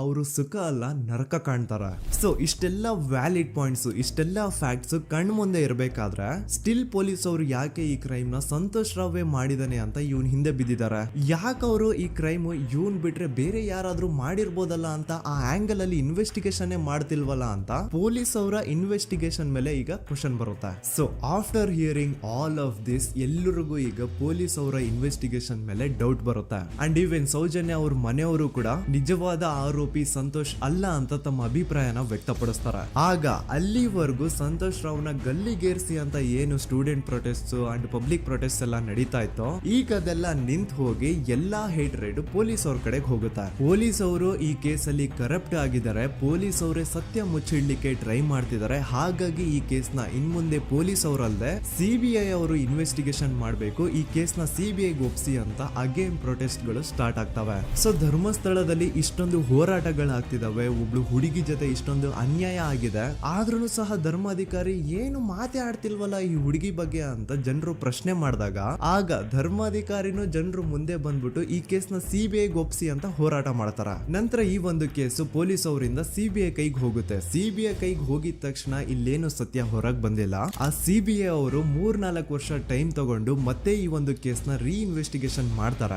ಅವರು ಸುಖ ಅಲ್ಲ ನರಕ ಕಾಣ್ತಾರ. ಸೊ ಇಷ್ಟೆಲ್ಲ ವ್ಯಾಲಿಡ್ ಪಾಯಿಂಟ್ಸ್, ಇಷ್ಟೆಲ್ಲ ಫ್ಯಾಕ್ಟ್ಸ್ ಕಣ್ ಮುಂದೆ ಇರಬೇಕಾದ್ರೆ ಸ್ಟಿಲ್ ಪೊಲೀಸ್ ಅವರು ಯಾಕೆ ಈ ಕ್ರೈಮ್ ನ ಸಂತೋಷ್ ರಾವೇ ಮಾಡಿದಾನೆ ಅಂತ ಇವನ್ ಹಿಂದೆ ಬಿದ್ದಿದ್ದಾರೆ. ಯಾಕೆ ಅವರು ಈ ಕ್ರೈಮ್ ಇವನ್ ಬಿಟ್ರೆ ಬೇರೆ ಯಾರಾದ್ರೂ ಮಾಡಿರ್ಬೋದಲ್ಲ ಅಂತ ಆ ಆಂಗಲ್ ಅಲ್ಲಿ ಇನ್ವೆಸ್ಟಿಗೇಷನ್ ಮಾಡ್ತಿಲ್ವಲ್ಲ ಅಂತ ಪೊಲೀಸ್ ಅವರ ಇನ್ವೆಸ್ಟಿಗೇಷನ್ ಮೇಲೆ ಈಗ ಕ್ವಶನ್ ಬರುತ್ತೆ. So after hearing all of this, ಎಲ್ಲರಿಗೂ ಈಗ ಪೊಲೀಸ್ ಅವರ ಇನ್ವೆಸ್ಟಿಗೇಷನ್ ಇನ್ವೆಸ್ಟಿಗೇಷನ್ ಮೇಲೆ ಡೌಟ್ ಬರುತ್ತೆ. ಅಂಡ್ ಈವನ್ ಸೌಜನ್ಯ ಅವ್ರ ಮನೆಯವರು ಕೂಡ ನಿಜವಾದ ಆರೋಪಿ ಸಂತೋಷ್ ಅಲ್ಲ ಅಂತ ತಮ್ಮ ಅಭಿಪ್ರಾಯನ ವ್ಯಕ್ತಪಡಿಸ್ತಾರೆ. ಆಗ ಅಲ್ಲಿವರೆಗೂ ಸಂತೋಷ್ ರಾವ್ನ ಗಲ್ಲಿಗೇರಿಸಿ ಅಂತ ಏನು student protest and public protest ಎಲ್ಲ ನಡೀತಾ ಇತ್ತು, ಈಗ ಅದೆಲ್ಲ ನಿಂತು ಹೋಗಿ ಎಲ್ಲಾ ಹೇಟ್ರೇಡ್ ಪೊಲೀಸ್ ಅವ್ರ ಕಡೆಗೆ ಹೋಗುತ್ತೆ. ಪೊಲೀಸ್ ಅವರು ಈ ಕೇಸಲ್ಲಿ ಕರಪ್ಟ್ ಆಗಿದ್ದಾರೆ, ಪೊಲೀಸ್ ಅವರೇ ಸತ್ಯ ಮುಚ್ಚಿಡ್ಲಿಕ್ಕೆ ಟ್ರೈ ಮಾಡ್ತಿದ್ದಾರೆ. ಹಾಗಾಗಿ ಈ ಕೇಸ್ ನ ಇನ್ಮುಂದೆ ಪೊಲೀಸ್ ಅವರಲ್ಲದೆ ಸಿಬಿಐ ಅವರು ಇನ್ವೆಸ್ಟಿಗೇಷನ್ ಮಾಡಬೇಕು, ಈ ಕೇಸ್ ನ ಸಿಬಿಐ ಒಪ್ಸಿ ಅಂತ ಅಗೇನ್ ಪ್ರೊಟೆಸ್ಟ್ ಗಳು ಸ್ಟಾರ್ಟ್ ಆಗ್ತವೆ. ಸೊ ಧರ್ಮಸ್ಥಳದಲ್ಲಿ ಇಷ್ಟೊಂದು ಹೋರಾಟಗಳಾಗ್ತಿದಾವೆ, ಒಬ್ಳು ಹುಡುಗಿ ಜೊತೆ ಇಷ್ಟೊಂದು ಅನ್ಯಾಯ ಆಗಿದೆ, ಆದ್ರೂ ಸಹ ಧರ್ಮಾಧಿಕಾರಿ ಏನು ಮಾತೇ ಆಡ್ತಿಲ್ವಲ್ಲ ಈ ಹುಡುಗಿ ಬಗ್ಗೆ ಅಂತ ಜನರು ಪ್ರಶ್ನೆ ಮಾಡಿದಾಗ ಆಗ ಧರ್ಮಾಧಿಕಾರಿನೂ ಜನರು ಮುಂದೆ ಬಂದ್ಬಿಟ್ಟು ಈ ಕೇಸ್ ನ ಸಿಬಿಐ ಒಪ್ಸಿ ಅಂತ ಹೋರಾಟ ಮಾಡ್ತಾರ. ನಂತರ ಈ ಒಂದು ಕೇಸು ಪೊಲೀಸ್ ಅವರಿಂದ ಸಿಬಿಐ ಕೈಗೆ ಹೋಗುತ್ತೆ. ಸಿಬಿಐ ಕೈಗೆ ಹೋಗಿದ ತಕ್ಷಣ ಇಲ್ಲೇನು ಸತ್ಯ ಹೊರಗೆ ಬಂದಿಲ್ಲ. ಆ ಸಿಬಿಐ ಅವರು 3-4 ವರ್ಷ ಟೈಮ್ ತಗೊಂಡು ಮತ್ತೆ ಈ ಒಂದು ಕೇಸ್ ನ ರೀ ಇನ್ವೆಸ್ಟಿಗೇಷನ್ ಮಾಡ್ತಾರ.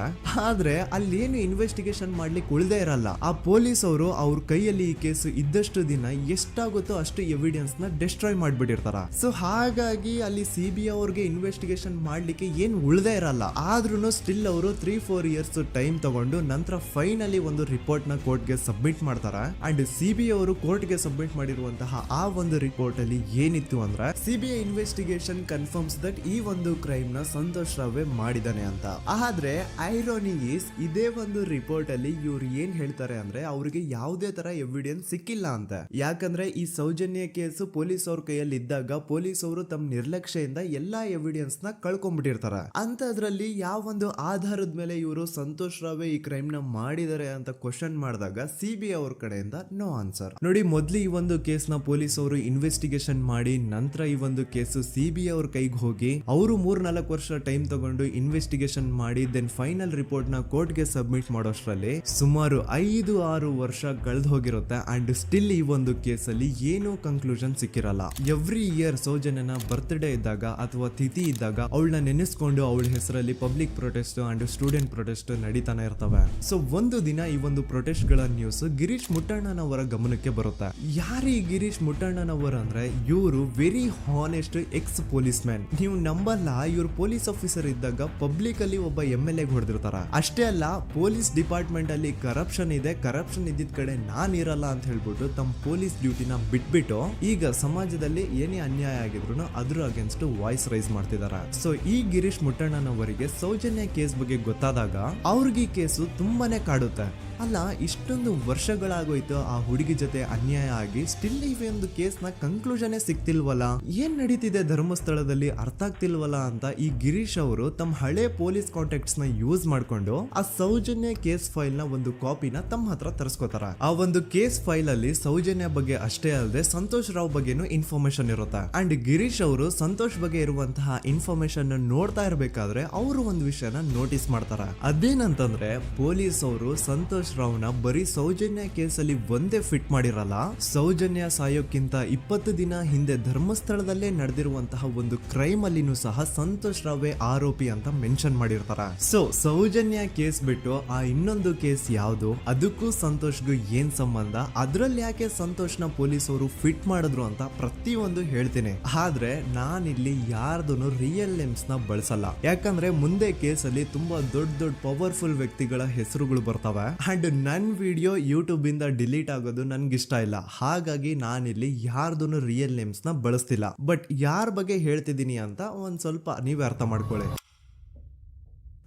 ಆದ್ರೆ ಅಲ್ಲೇನು ಇನ್ವೆಸ್ಟಿಗೇಷನ್ ಮಾಡ್ಲಿಕ್ಕೆ ಉಳ್ದೇ ಇರಲ್ಲ. ಆ ಪೊಲೀಸ್ ಅವರು ಅವ್ರ ಕೈಯಲ್ಲಿ ಈ ಕೇಸು ಇದ್ದಷ್ಟು ದಿನ ಎಷ್ಟಾಗುತ್ತೋ ಅಷ್ಟು ಎವಿಡೆನ್ಸ್ ನ ಡೆಸ್ಟ್ರಾಯ್ ಮಾಡ್ಬಿಟ್ಟಿರ್ತಾರ. ಸೊ ಹಾಗಾಗಿ ಅಲ್ಲಿ ಸಿಬಿಐ ಅವ್ರಿಗೆ ಇನ್ವೆಸ್ಟಿಗೇಷನ್ ಮಾಡ್ಲಿಕ್ಕೆ ಏನ್ ಉಳ್ದೇ ಇರಲ್ಲ. ಆದ್ರೂ ಸ್ಟಿಲ್ ಅವರು 3-4 ಇಯರ್ಸ್ ಟೈಮ್ ತಗೊಂಡು ನಂತರ ಫೈನಲಿ ಒಂದು ರಿಪೋರ್ಟ್ ನ ಕೋರ್ಟ್ ಗೆ ಸಬ್ಮಿಟ್ ಮಾಡ್ತಾರ. ಅಂಡ್ ಸಿಬಿಐ ಅವರು ಕೋರ್ಟ್ ಗೆ ಸಬ್ಮಿಟ್ ಮಾಡಿರುವಂತಹ ಆ ಒಂದು ರಿಪೋರ್ಟ್ ಅಲ್ಲಿ ಏನಿತ್ತು ಅಂದ್ರೆ ಸಿಬಿಐ ಇನ್ವೆಸ್ಟಿಗೇಷನ್ ಕನ್ಫರ್ಮ್ಸ್ ದಟ್ ಈ ಒಂದು ಕ್ರೈಮ್ ನ ಸಂತೋಷ್ ರಾವೇ ಮಾಡಿದಾನೆ ಅಂತ. ಆದ್ರೆ ಐರಾನಿ ಈಸ್ ಇದೇ ಒಂದು ರಿಪೋರ್ಟ್ ಅಲ್ಲಿ ಇವ್ರು ಏನ್ ಹೇಳ್ತಾರೆ ಅಂದ್ರೆ ಅವ್ರಿಗೆ ಯಾವುದೇ ತರ ಎವಿಡೆನ್ಸ್ ಸಿಕ್ಕಿಲ್ಲ ಅಂತ. ಯಾಕಂದ್ರೆ ಈ ಸೌಜನ್ಯ ಕೇಸು ಪೊಲೀಸ್ ಅವ್ರ ಕೈಯಲ್ಲಿ ಇದ್ದಾಗ ಪೊಲೀಸ್ ಅವರು ತಮ್ಮ ನಿರ್ಲಕ್ಷ್ಯದಿಂದ ಎಲ್ಲಾ ಎವಿಡೆನ್ಸ್ ನ ಕಳ್ಕೊಂಡ್ಬಿಟ್ಟಿರ್ತಾರ. ಅಂತದ್ರಲ್ಲಿ ಯಾವ ಒಂದು ಆಧಾರದ ಮೇಲೆ ಇವರು ಸಂತೋಷ್ ರಾವೇ ಈ ಕ್ರೈಮ್ ನ ಮಾಡಿದ್ದಾರೆ ಅಂತ ಕ್ವಶನ್ ಮಾಡಿದಾಗ ಸಿಬಿಐ ಅವ್ರ ಕಡೆಯಿಂದ ನೋ ಆನ್ಸರ್. ನೋಡಿ, ಮೊದ್ಲು ಈ ಒಂದು ಕೇಸ್ ನ ಪೊಲೀಸ್ ಅವರು ಇನ್ವೆಸ್ಟಿಗೇಷನ್ ಮಾಡಿ ನಂತರ ಈ ಒಂದು ಕೇಸು ಸಿಬಿಐ ಅವ್ರ ಕೈಗೆ ಹೋಗಿ ಅವರು 3-4 ವರ್ಷ ಟೈಮ್ ತಗೊಂಡು ಇನ್ವೆಸ್ಟಿಗೇಷನ್ ಮಾಡಿ ದೆನ್ ಫೈನಲ್ ರಿಪೋರ್ಟ್ ನ ಕೋರ್ಟ್ ಗೆ ಸಬ್ಮಿಟ್ ಮಾಡೋಷ್ಟ್ರಲ್ಲಿ ಸುಮಾರು 5-6 ವರ್ಷ ಕಳೆದು ಹೋಗಿರುತ್ತೆ. ಅಂಡ್ ಸ್ಟಿಲ್ ಈ ಒಂದು ಕೇಸಲ್ಲಿ ಏನೂ ಕನ್ಕ್ಲೂಷನ್ ಸಿಕ್ಕಿರಲ್ಲ. ಎವ್ರಿ ಇಯರ್ ಸೌಜನ್ಯನ ಬರ್ತ್ಡೇ ಇದ್ದಾಗ ಅಥವಾ ತಿಥಿ ಇದ್ದಾಗ ಅವಳನ್ನ ನೆನೆಸ್ಕೊಂಡು ಅವಳ ಹೆಸರಲ್ಲಿ public protest and student protest ನಡೀತಾನೆ ಇರ್ತವೆ. ಸೊ ಒಂದು ದಿನ ಈ ಒಂದು ಪ್ರೊಟೆಸ್ಟ್ ಗಳ ನ್ಯೂಸ್ ಗಿರೀಶ್ ಮುಟ್ಟಣ್ಣನವರ ಗಮನಕ್ಕೆ ಬರುತ್ತೆ. ಯಾರೀ ಗಿರೀಶ್ ಮುಟ್ಟಣ್ಣನವರ ಅಂದ್ರೆ ಇವರು very honest X police man. ನೀವು ನಂಬಲ್ಲ, ಇವ್ರು ಪೊಲೀಸ್ ಆಫೀಸರ್ ಇದ್ದಾಗ ಪಬ್ಲಿಕ್ ಅಲ್ಲಿ ಒಬ್ಬ MLA ಹೊಡೆದಿರ್ತಾರ. ಅಷ್ಟೇ ಅಲ್ಲ, ಪೊಲೀಸ್ ಡಿಪಾರ್ಟ್ಮೆಂಟ್ ಅಲ್ಲಿ ಕರಪ್ಷನ್ ಇದೆ, ಕರಪ್ಷನ್ ಇದ್ದಿದ್ ಕಡೆ ನಾನ್ ಇರಲ್ಲ ಅಂತ ಹೇಳ್ಬಿಟ್ಟು ತಮ್ಮ ಪೊಲೀಸ್ ಡ್ಯೂಟಿನ ಬಿಟ್ಬಿಟ್ಟು ಈಗ ಸಮಾಜದಲ್ಲಿ ಏನೇ ಅನ್ಯಾಯ ಆಗಿದ್ರು ಅದ್ರ ಅಗೇನ್ಸ್ಟ್ ವಾಯ್ಸ್ ರೈಸ್ ಮಾಡ್ತಿದಾರ. ಸೊ ಈ ಗಿರೀಶ್ ಮುಟ್ಟಣ್ಣನವರಿಗೆ ಸೌಜನ್ಯ ಕೇಸ್ ಬಗ್ಗೆ ಗೊತ್ತಾದಾಗ ಅವ್ರಿಗೆ ಈ ಕೇಸು ತುಂಬಾನೇ ಕಾಡುತ್ತೆ. ಅಲ್ಲ, ಇಷ್ಟೊಂದು ವರ್ಷಗಳಾಗೋಯ್ತು ಆ ಹುಡುಗಿ ಜೊತೆ ಅನ್ಯಾಯ ಆಗಿ, ಸ್ಟಿಲ್ ಈ ಒಂದು ಕೇಸ್ ನ ಕನ್ಕ್ಲೂಷನ್ ಸಿಕ್ತಿಲ್ವಲ್ಲ, ಏನ್ ನಡೀತಿದೆ ಧರ್ಮಸ್ಥಳದಲ್ಲಿ ಅರ್ಥ ಆಗ್ತಿಲ್ವಲ್ಲ ಅಂತ ಈ ಗಿರೀಶ್ ಅವರು ತಮ್ಮ ಹಳೆ ಪೊಲೀಸ್ ಕಾಂಟ್ಯಾಕ್ಟ್ಸ್ ನ ಯೂಸ್ ಮಾಡ್ಕೊಂಡು ಆ ಸೌಜನ್ಯ ಕೇಸ್ ಫೈಲ್ ನ ಒಂದು ಕಾಪಿನ ತಮ್ಮ ಹತ್ರ ತರಿಸ್ಕೋತಾರ. ಆ ಒಂದು ಕೇಸ್ ಫೈಲ್ ಅಲ್ಲಿ ಸೌಜನ್ಯ ಬಗ್ಗೆ ಅಷ್ಟೇ ಅಲ್ಲದೆ ಸಂತೋಷ್ ರಾವ್ ಬಗ್ಗೆನೂ ಇನ್ಫಾರ್ಮೇಶನ್ ಇರುತ್ತೆ. ಅಂಡ್ ಗಿರೀಶ್ ಅವರು ಸಂತೋಷ್ ಬಗ್ಗೆ ಇರುವಂತಹ ಇನ್ಫಾರ್ಮೇಶನ್ ನೋಡ್ತಾ ಇರ್ಬೇಕಾದ್ರೆ ಅವರು ಒಂದು ವಿಷಯನ ನೋಟಿಸ್ ಮಾಡ್ತಾರ. ಅದೇನಂತಂದ್ರೆ ಪೊಲೀಸ್ ಅವರು ಸಂತೋಷ್ ರಾವ್ನ ಬರೀ ಸೌಜನ್ಯ ಕೇಸಲ್ಲಿ ಒಂದೇ ಫಿಟ್ ಮಾಡಿರಲ್ಲ, ಸೌಜನ್ಯ ಸಾಯೋಕ್ಕಿಂತ 20 ದಿನ ಹಿಂದೆ ಧರ್ಮಸ್ಥಳದಲ್ಲೇ ನಡೆದಿರುವಂತಹ ಒಂದು ಕ್ರೈಮ್ ಅಲ್ಲಿನೂ ಸಹ ಸಂತೋಷ್ ರಾವೇ ಆರೋಪಿ ಅಂತ ಮೆನ್ಷನ್ ಮಾಡಿರ್ತಾರ. ಸೊ ಸೌಜನ್ಯ ಕೇಸ್ ಬಿಟ್ಟು ಆ ಇನ್ನೊಂದು ಕೇಸ್ ಯಾವುದು, ಅದಕ್ಕೂ ಸಂತೋಷ್ಗೂ ಏನ್ ಸಂಬಂಧ, ಅದ್ರಲ್ಲಿ ಯಾಕೆ ಸಂತೋಷ್ನ ಪೊಲೀಸ್ ಅವರು ಫಿಟ್ ಮಾಡಿದ್ರು ಅಂತ ಪ್ರತಿಯೊಂದು ಹೇಳ್ತೀನಿ. ಆದ್ರೆ ನಾನಿಲ್ಲಿ ಯಾರ್ದು ರಿಯಲ್ ನೇಮ್ಸ್ ನ ಬಳಸಲ್ಲ. ಯಾಕಂದ್ರೆ ಮುಂದೆ ಕೇಸಲ್ಲಿ ತುಂಬಾ ದೊಡ್ಡ ಪವರ್ಫುಲ್ ವ್ಯಕ್ತಿಗಳ ಹೆಸರುಗಳು ಬರ್ತವೆ. ಅಂಡ್ ನನ್ ವಿಡಿಯೋ ಯೂಟ್ಯೂಬ್ ಇಂದ ಡಿಲೀಟ್ ಆಗೋದು ನನ್ಗೆ ಇಷ್ಟ ಇಲ್ಲ. ಹಾಗಾಗಿ ನಾನಿಲ್ಲಿ ಯಾರ್ದು ರಿಯಲ್ ನೇಮ್ಸ್ ನ ಬಳಸ್ತಿಲ್ಲ. ಬಟ್ ಯಾರ ಬಗ್ಗೆ ಹೇಳ್ತಿದ್ದೀನಿ ಅಂತ ಒಂದ್ ಸ್ವಲ್ಪ ನೀವೇ ಅರ್ಥ ಮಾಡ್ಕೊಳ್ಳಿ.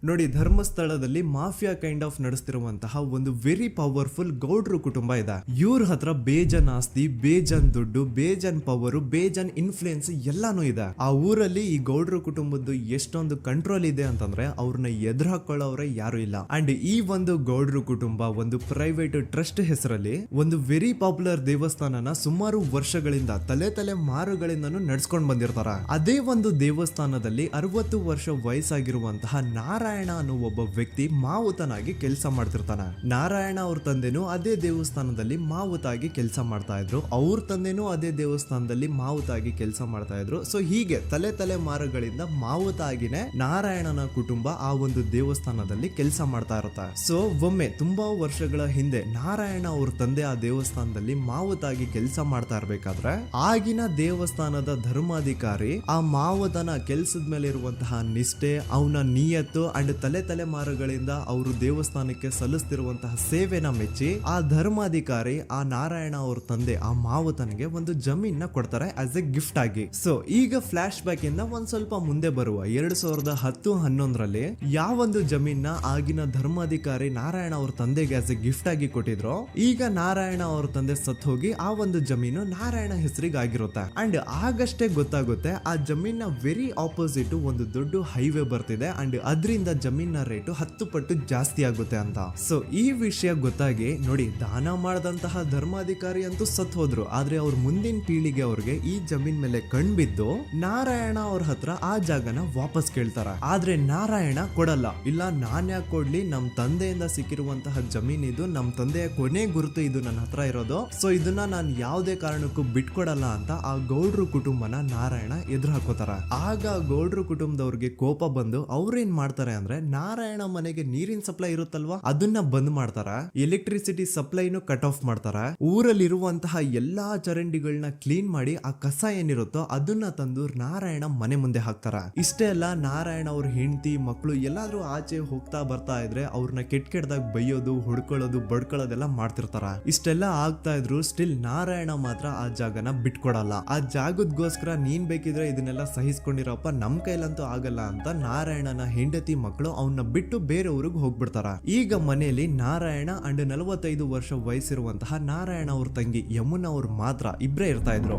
ನೋಡಿ, ಧರ್ಮಸ್ಥಳದಲ್ಲಿ ಮಾಫಿಯಾ ಕೈಂಡ್ ಆಫ್ ನಡೆಸ್ತಿರುವಂತಹ ಒಂದು ವೆರಿ ಪವರ್ಫುಲ್ ಗೌಡ್ರು ಕುಟುಂಬ ಇದೆ. ಇವ್ರ ಹತ್ರ ಬೇಜನ್ ಆಸ್ತಿ, ಬೇಜನ್ ದುಡ್ಡು, ಬೇಜನ್ ಪವರ್, ಬೇಜನ್ ಇನ್ಫ್ಲೂಯೆನ್ಸ್ ಎಲ್ಲಾನು ಇದೆ. ಆ ಊರಲ್ಲಿ ಈ ಗೌಡ್ರು ಕುಟುಂಬದ್ದು ಎಷ್ಟೊಂದು ಕಂಟ್ರೋಲ್ ಇದೆ ಅಂತಂದ್ರೆ ಅವ್ರನ್ನ ಎದುರು ಹಾಕೊಳ್ಳೋರೆ ಯಾರು ಇಲ್ಲ. ಅಂಡ್ ಈ ಒಂದು ಗೌಡ್ರು ಕುಟುಂಬ ಒಂದು ಪ್ರೈವೇಟ್ ಟ್ರಸ್ಟ್ ಹೆಸರಲ್ಲಿ ಒಂದು ವೆರಿ ಪಾಪ್ಯುಲರ್ ದೇವಸ್ಥಾನನ ಸುಮಾರು ವರ್ಷಗಳಿಂದ ತಲೆ ಮಾರುಗಳಿಂದನೂ ನಡ್ಸ್ಕೊಂಡ್ ಬಂದಿರ್ತಾರ. ಅದೇ ಒಂದು ದೇವಸ್ಥಾನದಲ್ಲಿ 60 ವರ್ಷ ವಯಸ್ಸಾಗಿರುವಂತಹ ನಾರಾಯಣ ಅನ್ನೋ ಒಬ್ಬ ವ್ಯಕ್ತಿ ಮಾವುತನಾಗಿ ಕೆಲಸ ಮಾಡ್ತಿರ್ತಾನೆ. ನಾರಾಯಣ ಅವ್ರ ತಂದೆನೂ ಅದೇ ದೇವಸ್ಥಾನದಲ್ಲಿ ಮಾವುತಾಗಿ ಕೆಲಸ ಮಾಡ್ತಾ ಇದ್ರು, ಅವ್ರ ತಂದೆನೂ ಅದೇ ದೇವಸ್ಥಾನದಲ್ಲಿ ಮಾವುತಾಗಿ ಕೆಲಸ ಮಾಡ್ತಾ ಇದ್ರು. ಸೊ ಹೀಗೆ ತಲೆ ಮಾರುಗಳಿಂದ ಮಾವುತಾಗಿನೇ ನಾರಾಯಣನ ಕುಟುಂಬ ಆ ಒಂದು ದೇವಸ್ಥಾನದಲ್ಲಿ ಕೆಲಸ ಮಾಡ್ತಾ ಇರುತ್ತೆ. ಸೊ ಒಮ್ಮೆ ತುಂಬಾ ವರ್ಷಗಳ ಹಿಂದೆ ನಾರಾಯಣ ಅವ್ರ ತಂದೆ ಆ ದೇವಸ್ಥಾನದಲ್ಲಿ ಮಾವುತಾಗಿ ಕೆಲಸ ಮಾಡ್ತಾ ಇರ್ಬೇಕಾದ್ರೆ ಆಗಿನ ದೇವಸ್ಥಾನದ ಧರ್ಮಾಧಿಕಾರಿ ಆ ಮಾವುತನ ಕೆಲ್ಸದ ಮೇಲೆ ಇರುವಂತಹ ನಿಷ್ಠೆ, ಅವನ ನಿಯತ್ತು ಅಂಡ್ ತಲೆಮಾರುಗಳಿಂದ ಅವರು ದೇವಸ್ಥಾನಕ್ಕೆ ಸಲ್ಲಿಸ್ತಿರುವಂತಹ ಸೇವೆನ ಮೆಚ್ಚಿ ಆ ಧರ್ಮಾಧಿಕಾರಿ ಆ ನಾರಾಯಣ ಅವ್ರ ತಂದೆ ಆ ಮಾವುತನಿಗೆ ಒಂದು ಜಮೀನ್ ಕೊಡ್ತಾರೆ ಆಸ್ ಎ ಗಿಫ್ಟ್ ಆಗಿ. ಸೊ ಈಗ ಫ್ಲಾಶ್ ಬ್ಯಾಕ್ ಇಂದ ಒಂದ್ ಸ್ವಲ್ಪ ಮುಂದೆ ಬರುವ 2010-11ರಲ್ಲಿ ಯಾವೊಂದು ಜಮೀನ ಆಗಿನ ಧರ್ಮಾಧಿಕಾರಿ ನಾರಾಯಣ ಅವ್ರ ತಂದೆಗೆ ಆಸ್ ಎ ಗಿಫ್ಟ್ ಆಗಿ ಕೊಟ್ಟಿದ್ರು, ಈಗ ನಾರಾಯಣ ಅವ್ರ ತಂದೆ ಸತ್ ಹೋಗಿ ಆ ಒಂದು ಜಮೀನು ನಾರಾಯಣ ಹೆಸರಿಗೆ ಆಗಿರುತ್ತೆ. ಅಂಡ್ ಆಗಷ್ಟೇ ಗೊತ್ತಾಗುತ್ತೆ ಆ ಜಮೀನ ವೆರಿ ಆಪೋಸಿಟ್ ಒಂದು ದೊಡ್ಡ ಹೈವೇ ಬರ್ತಿದೆ ಅಂಡ್ ಅದರಿಂದ ಜಮೀನ ರೇಟು 10 ಪಟ್ಟು ಜಾಸ್ತಿ ಆಗುತ್ತೆ ಅಂತ. ಸೊ ಈ ವಿಷಯ ಗೊತ್ತಾಗಿ ನೋಡಿ, ದಾನ ಮಾಡದಂತಹ ಧರ್ಮಾಧಿಕಾರಿ ಅಂತೂ ಸತ್ ಹೋದ್ರು, ಆದ್ರೆ ಅವ್ರ ಮುಂದಿನ ಪೀಳಿಗೆ ಅವ್ರಿಗೆ ಈ ಜಮೀನ್ ಮೇಲೆ ಕಣ್ಬಿದ್ದು ನಾರಾಯಣ ಅವ್ರ ಹತ್ರ ಆ ಜಾಗನ ವಾಪಸ್ ಕೇಳ್ತಾರ. ಆದ್ರೆ ನಾರಾಯಣ ಕೊಡಲ್ಲ. ಇಲ್ಲ, ನಾನ್ ಯಾಕೆ ಕೊಡ್ಲಿ, ನಮ್ ತಂದೆಯಿಂದ ಸಿಕ್ಕಿರುವಂತಹ ಜಮೀನ್ ಇದು, ನಮ್ ತಂದೆಯ ಕೊನೆ ಗುರುತು ಇದು ನನ್ನ ಹತ್ರ ಇರೋದು, ಸೊ ಇದನ್ನ ನಾನು ಯಾವುದೇ ಕಾರಣಕ್ಕೂ ಬಿಟ್ಕೊಡಲ್ಲ ಅಂತ ಆ ಗೌಡ್ರು ಕುಟುಂಬನ ನಾರಾಯಣ ಎದುರು ಹಾಕೋತಾರ. ಆಗ ಗೌಡ್ರು ಕುಟುಂಬದವ್ರಿಗೆ ಕೋಪ ಬಂದು ಅವ್ರೇನ್ ಮಾಡ್ತಾರೆ ಅಂದ್ರೆ, ನಾರಾಯಣ ಮನೆಗೆ ನೀರಿನ ಸಪ್ಲೈ ಇರುತ್ತಲ್ವಾ ಅದನ್ನ ಬಂದ್ ಮಾಡ್ತಾರ, ಎಲೆಕ್ಟ್ರಿಸಿಟಿ ಸಪ್ಲೈನು ಕಟ್ ಆಫ್ ಮಾಡ್ತಾರ, ಊರಲ್ಲಿರುವಂತಹ ಎಲ್ಲಾ ಚರಂಡಿಗಳನ್ನ ಕ್ಲೀನ್ ಮಾಡಿ ಆ ಕಸ ಏನಿರುತ್ತೋ ಅದನ್ನ ತಂದು ನಾರಾಯಣ ಮನೆ ಮುಂದೆ ಹಾಕ್ತಾರ. ಇಷ್ಟೇ ಅಲ್ಲ, ನಾರಾಯಣ ಅವ್ರ ಹೆಂಡತಿ ಮಕ್ಕಳು ಎಲ್ಲಾದ್ರೂ ಆಚೆ ಹೋಗ್ತಾ ಬರ್ತಾ ಇದ್ರೆ ಅವ್ರನ್ನ ಕೆಟ್ಟದಾಗ ಬೈಯೋದು, ಹೊಡ್ಕೊಳ್ಳೋದು, ಬಡ್ಕೊಳ್ಳೋದೆಲ್ಲ ಮಾಡ್ತಿರ್ತಾರ. ಇಷ್ಟೆಲ್ಲ ಆಗ್ತಾ ಇದ್ರು ಸ್ಟಿಲ್ ನಾರಾಯಣ ಮಾತ್ರ ಆ ಜಾಗನ ಬಿಟ್ಕೊಡಲ್ಲ. ಆ ಜಾಗದ್ಗೋಸ್ಕರ ನೀನ್ ಬೇಕಿದ್ರೆ ಇದನ್ನೆಲ್ಲ ಸಹಿಸ್ಕೊಂಡಿರಪ್ಪ, ನಮ್ ಕೈಲಂತೂ ಆಗಲ್ಲ ಅಂತ ನಾರಾಯಣನ ಹೆಂಡತಿ ಮಕ್ಕಳು ಅವನ್ನ ಬಿಟ್ಟು ಬೇರೆ ಊರಿಗೆ ಹೋಗ್ಬಿಡ್ತಾರ. ಈಗ ಮನೆಯಲ್ಲಿ ನಾರಾಯಣ ಅಂಡ್ 45 ವರ್ಷ ವಯಸ್ಸಿರುವಂತಹ ನಾರಾಯಣ ಅವ್ರ ತಂಗಿ ಯಮುನಾ ಅವ್ರು ಮಾತ್ರ ಇಬ್ರೇ ಇರ್ತಾ ಇದ್ರು.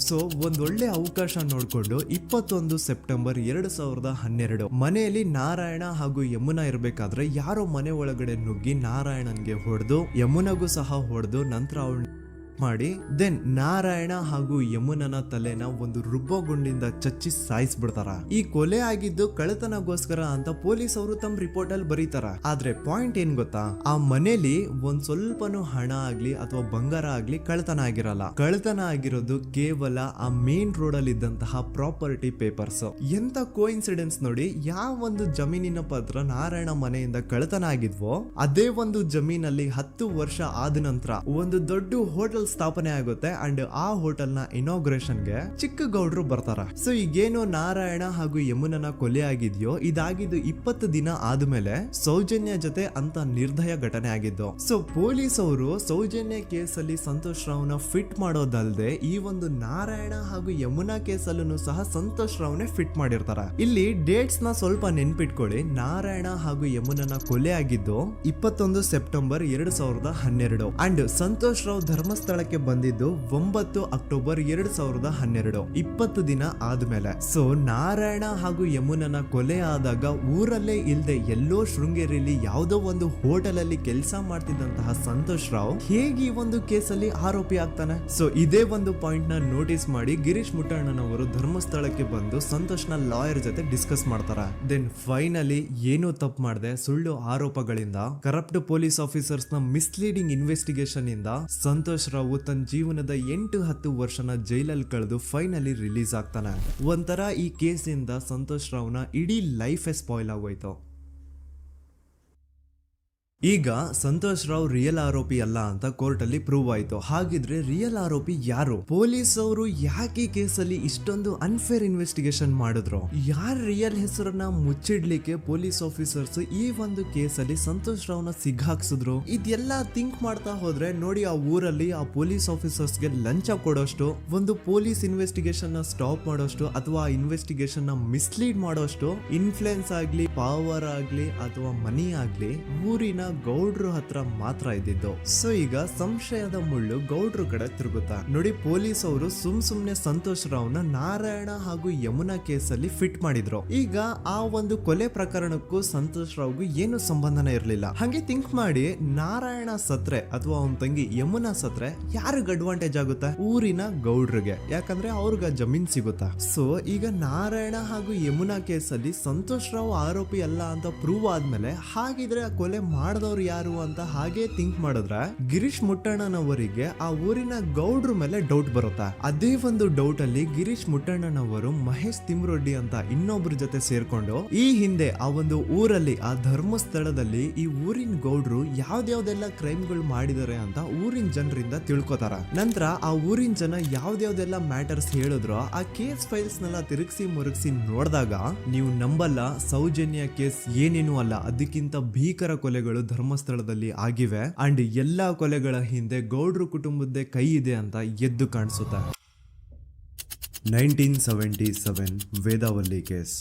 ಸೊ ಒಂದೊಳ್ಳೆ ಅವಕಾಶ ನೋಡ್ಕೊಂಡು 21 ಸೆಪ್ಟೆಂಬರ್ 2012 ಮನೆಯಲ್ಲಿ ನಾರಾಯಣ ಹಾಗೂ ಯಮುನಾ ಇರ್ಬೇಕಾದ್ರೆ ಯಾರೋ ಮನೆ ಒಳಗಡೆ ನುಗ್ಗಿ ನಾರಾಯಣನ್ಗೆ ಹೊಡೆದು ಯಮುನಾಗೂ ಸಹ ಹೊಡೆದು ನಂತರ ಅವಳು ಮಾಡಿ ದೆನ್ ನಾರಾಯಣ ಹಾಗೂ ಯಮುನನ ತಲೆನ ಒಂದು ರುಬ್ಬಗುಂಡಿಂದ ಚಚ್ಚಿ ಸಾಯಿಸ್ಬಿಡ್ತಾರ. ಈ ಕೊಲೆ ಆಗಿದ್ದು ಕಳ್ಳತನಗೋಸ್ಕರ ಅಂತ ಪೊಲೀಸ್ ಅವರು ತಮ್ಮ ರಿಪೋರ್ಟ್ ಅಲ್ಲಿ ಬರೀತಾರ. ಆದ್ರೆ ಪಾಯಿಂಟ್ ಏನ್ ಗೊತ್ತಾ, ಆ ಮನೇಲಿ ಒಂದ್ ಸ್ವಲ್ಪನೂ ಹಣ ಆಗ್ಲಿ ಅಥವಾ ಬಂಗಾರ ಆಗ್ಲಿ ಕಳ್ಳತನ ಆಗಿರಲ್ಲ. ಕಳ್ಳತನ ಆಗಿರೋದು ಕೇವಲ ಆ ಮೇನ್ ರೋಡ್ ಅಲ್ಲಿ ಇದ್ದಂತಹ ಪ್ರಾಪರ್ಟಿ ಪೇಪರ್ಸ್. ಎಂತ ಕೋಇನ್ಸಿಡೆನ್ಸ್ ನೋಡಿ, ಯಾವ ಒಂದು ಜಮೀನಿನ ಪತ್ರ ನಾರಾಯಣ ಮನೆಯಿಂದ ಕಳ್ಳತನ ಆಗಿದ್ವೋ ಅದೇ ಒಂದು ಜಮೀನಲ್ಲಿ 10 ವರ್ಷ ಆದ ನಂತರ ಒಂದು ದೊಡ್ಡ ಹೋಟೆಲ್ ಸ್ಥಾಪನೆ ಆಗುತ್ತೆ ಅಂಡ್ ಆ ಹೋಟೆಲ್ ನ ಇನಾಗ್ರೇಷನ್ ಗೆ ಚಿಕ್ಕ ಗೌಡ್ರು ಬರ್ತಾರ. ಸೊ ಈಗೇನು ನಾರಾಯಣ ಹಾಗೂ ಯಮುನನ ಕೊಲೆ ಆಗಿದ್ಯೋ ಇದಾಗಿದ್ದು 20 ದಿನ ಆದ್ಮೇಲೆ ಸೌಜನ್ಯ ಜೊತೆ ಅಂತ ನಿರ್ದಯ ಘಟನೆ ಆಗಿದ್ದು. ಸೊ ಪೊಲೀಸ್ ಅವರು ಸೌಜನ್ಯ ಕೇಸಲ್ಲಿ ಸಂತೋಷ್ ರಾವ್ನ ಫಿಟ್ ಮಾಡೋದಲ್ದೆ ಈ ಒಂದು ನಾರಾಯಣ ಹಾಗೂ ಯಮುನಾ ಕೇಸಲ್ಲೂ ಸಹ ಸಂತೋಷ್ ರಾವ್ನೆ ಫಿಟ್ ಮಾಡಿರ್ತಾರ. ಇಲ್ಲಿ ಡೇಟ್ಸ್ ನ ಸ್ವಲ್ಪ ನೆನ್ಪಿಟ್ಕೊಳ್ಳಿ. ನಾರಾಯಣ ಹಾಗೂ ಯಮುನನ ಕೊಲೆ ಆಗಿದ್ದು 21 ಸೆಪ್ಟೆಂಬರ್ 2012 ಅಂಡ್ ಸಂತೋಷ್ ರಾವ್ ಧರ್ಮಸ್ಥಳಕ್ಕೆ ಬಂದಿದ್ದು 9 ಅಕ್ಟೋಬರ್ 2012, 20 ದಿನ ಆದ್ಮೇಲೆ. ಸೊ ನಾರಾಯಣ ಹಾಗೂ ಯಮುನನ ಕೊಲೆ ಆದಾಗ ಊರಲ್ಲೇ ಇಲ್ದೆ ಎಲ್ಲೋ ಶೃಂಗೇರಿಯಲ್ಲಿ ಯಾವುದೋ ಒಂದು ಹೋಟೆಲ್ ಅಲ್ಲಿ ಕೆಲಸ ಮಾಡ್ತಿದ್ದಂತಹ ಸಂತೋಷ್ ರಾವ್ ಹೇಗೆ ಈ ಒಂದು ಕೇಸಲ್ಲಿ ಆರೋಪಿ ಆಗ್ತಾನೆ? ಸೊ ಇದೇ ಒಂದು ಪಾಯಿಂಟ್ ನ ನೋಟಿಸ್ ಮಾಡಿ ಗಿರೀಶ್ ಮುಟ್ಟಣ್ಣನವರು ಧರ್ಮಸ್ಥಳಕ್ಕೆ ಬಂದು ಸಂತೋಷ್ ನ ಲಾಯರ್ ಜೊತೆ ಡಿಸ್ಕಸ್ ಮಾಡ್ತಾರ. ದೆನ್ ಫೈನಲಿ ಏನೋ ತಪ್ಪು ಮಾಡದೆ ಸುಳ್ಳು ಆರೋಪಗಳಿಂದ ಕರಪ್ಟ್ ಪೊಲೀಸ್ ಆಫೀಸರ್ಸ್ ನ ಮಿಸ್ಲೀಡಿಂಗ್ ಇನ್ವೆಸ್ಟಿಗೇಷನ್ ಇಂದ ಸಂತೋಷ್ ರಾವ್ ತನ್ನ ಜೀವನದ 8-10 ವರ್ಷನ ಜೈಲಲ್ಲಿ ಕಳೆದು ಫೈನಲಿ ರಿಲೀಸ್ ಆಗ್ತಾನೆ. ಒಂಥರ ಈ ಕೇಸಿಂದ ಸಂತೋಷ್ ರಾವ್ನ ಇಡೀ ಲೈಫೇ ಸ್ಪಾಯ್ಲ್ ಆಗೋಯ್ತು. ಈಗ ಸಂತೋಷ್ ರಾವ್ ರಿಯಲ್ ಆರೋಪಿ ಅಲ್ಲ ಅಂತ ಕೋರ್ಟ್ ಅಲ್ಲಿ ಪ್ರೂವ್ ಆಯ್ತು. ಹಾಗಿದ್ರೆ ರಿಯಲ್ ಆರೋಪಿ ಯಾರು? ಪೊಲೀಸ್ ಅವರು ಯಾಕೆ ಕೇಸಲ್ಲಿ ಇಷ್ಟೊಂದು ಅನ್ಫೇರ್ ಇನ್ವೆಸ್ಟಿಗೇಷನ್ ಮಾಡಿದ್ರು? ಯಾರ ರಿಯಲ್ ಹೆಸರನ್ನ ಮುಚ್ಚಿಡ್ಲಿಕ್ಕೆ ಪೊಲೀಸ್ ಆಫೀಸರ್ಸ್ ಈ ಒಂದು ಕೇಸಲ್ಲಿ ಸಂತೋಷ್ ರಾವ್ನ ಸಿಗ್ಹಾಕ್ಸಿದ್ರು? ಇದೆಲ್ಲ ಥಿಂಕ್ ಮಾಡ್ತಾ ಹೋದ್ರೆ ನೋಡಿ, ಆ ಊರಲ್ಲಿ ಆ ಪೊಲೀಸ್ ಆಫೀಸರ್ಸ್ಗೆ ಲಂಚ ಕೊಡೋಷ್ಟು, ಒಂದು ಪೊಲೀಸ್ ಇನ್ವೆಸ್ಟಿಗೇಷನ್ ನ ಸ್ಟಾಪ್ ಮಾಡೋಷ್ಟು ಅಥವಾ ಆ ಇನ್ವೆಸ್ಟಿಗೇಷನ್ ನ ಮಿಸ್ಲೀಡ್ ಮಾಡೋಷ್ಟು ಇನ್ಫ್ಲುಯೆನ್ಸ್ ಆಗ್ಲಿ, ಪವರ್ ಆಗ್ಲಿ ಅಥವಾ ಮನಿ ಆಗ್ಲಿ ಊರಿನ ಗೌಡ್ರು ಹತ್ರ ಮಾತ್ರ ಇದ್ದಿದ್ದು. ಸೊ ಈಗ ಸಂಶಯದ ಮುಳ್ಳು ಗೌಡ್ರು ಕಡೆ ತಿರುಗುತ್ತಾ ನೋಡಿ. ಪೊಲೀಸ್ ಅವರು ಸುಮ್ನೆ ಸಂತೋಷ್ ರಾವ್ನ ನಾರಾಯಣ ಹಾಗೂ ಯಮುನಾ ಕೇಸಲ್ಲಿ ಫಿಟ್ ಮಾಡಿದ್ರು. ಈಗ ಆ ಒಂದು ಕೊಲೆ ಪ್ರಕರಣಕ್ಕೂ ಸಂತೋಷ್ ರಾವ್ಗೂ ಏನು ಸಂಬಂಧನೇ ಇರ್ಲಿಲ್ಲ. ಹಂಗೆ ಥಿಂಕ್ ಮಾಡಿ, ನಾರಾಯಣ ಸತ್ರೆ ಅಥವಾ ಅವನ ತಂಗಿ ಯಮುನಾ ಸತ್ರೆ ಯಾರಿಗ ಅಡ್ವಾಂಟೇಜ್ ಆಗುತ್ತೆ? ಊರಿನ ಗೌಡ್ರಿಗೆ, ಯಾಕಂದ್ರೆ ಅವ್ರಿಗ ಜಮೀನ್ ಸಿಗುತ್ತಾ. ಸೊ ಈಗ ನಾರಾಯಣ ಹಾಗೂ ಯಮುನಾ ಕೇಸಲ್ಲಿ ಸಂತೋಷ್ ರಾವ್ ಆರೋಪಿ ಅಲ್ಲ ಅಂತ ಪ್ರೂವ್ ಆದ್ಮೇಲೆ ಹಾಗಿದ್ರೆ ಆ ಕೊಲೆ ಮಾಡಿದವ್ರು ಯಾರು ಅಂತ ಹಾಗೆ ಥಿಂಕ್ ಮಾಡಿದ್ರೆ ಗಿರೀಶ್ ಮುಟ್ಟಣ್ಣನವರಿಗೆ ಆ ಊರಿನ ಗೌಡ್ರ ಮೇಲೆ ಡೌಟ್ ಬರುತ್ತೆ. ಅದೇ ಒಂದು ಡೌಟ್ ಅಲ್ಲಿ ಗಿರೀಶ್ ಮುಟ್ಟಣ್ಣನವರು ಮಹೇಶ್ ತಿಮ್ರೊಡ್ಡಿ ಅಂತ ಇನ್ನೊಬ್ರ ಜೊತೆ ಸೇರ್ಕೊಂಡು ಈ ಹಿಂದೆ ಆ ಒಂದು ಊರಲ್ಲಿ ಆ ಧರ್ಮಸ್ಥಳದಲ್ಲಿ ಈ ಊರಿನ ಗೌಡ್ರು ಯಾವ್ದ್ಯಾವ್ದೆಲ್ಲ ಕ್ರೈಮ್ಗಳು ಮಾಡಿದಾರೆ ಅಂತ ಊರಿನ ಜನರಿಂದ ತಿಳ್ಕೊತಾರ. ನಂತರ ಆ ಊರಿನ ಜನ ಯಾವ್ದ್ಯಾವ್ದೆಲ್ಲ ಮ್ಯಾಟರ್ಸ್ ಹೇಳಿದ್ರು ಆ ಕೇಸ್ ಫೈಲ್ಸ್ ನೆಲ್ಲ ತಿರುಗಿಸಿ ಮುರುಗಿಸಿ ನೋಡಿದಾಗ ನೀವು ನಂಬಲ್ಲ, ಸೌಜನ್ಯ ಕೇಸ್ ಏನೇನು ಅಲ್ಲ, ಅದಕ್ಕಿಂತ ಭೀಕರ ಕೊಲೆಗಳು ಧರ್ಮಸ್ಥಳದಲ್ಲಿ ಆಗಿವೆ ಅಂಡ್ ಎಲ್ಲಾ ಕೊಲೆಗಳ ಹಿಂದೆ ಗೌಡ್ರು ಕುಟುಂಬದ್ದೇ ಕೈ ಇದೆ ಅಂತ ಎದ್ದು ಕಾಣಿಸುತ್ತೆ. 1977 ವೇದಾವಲ್ಲಿ ಕೇಸ್.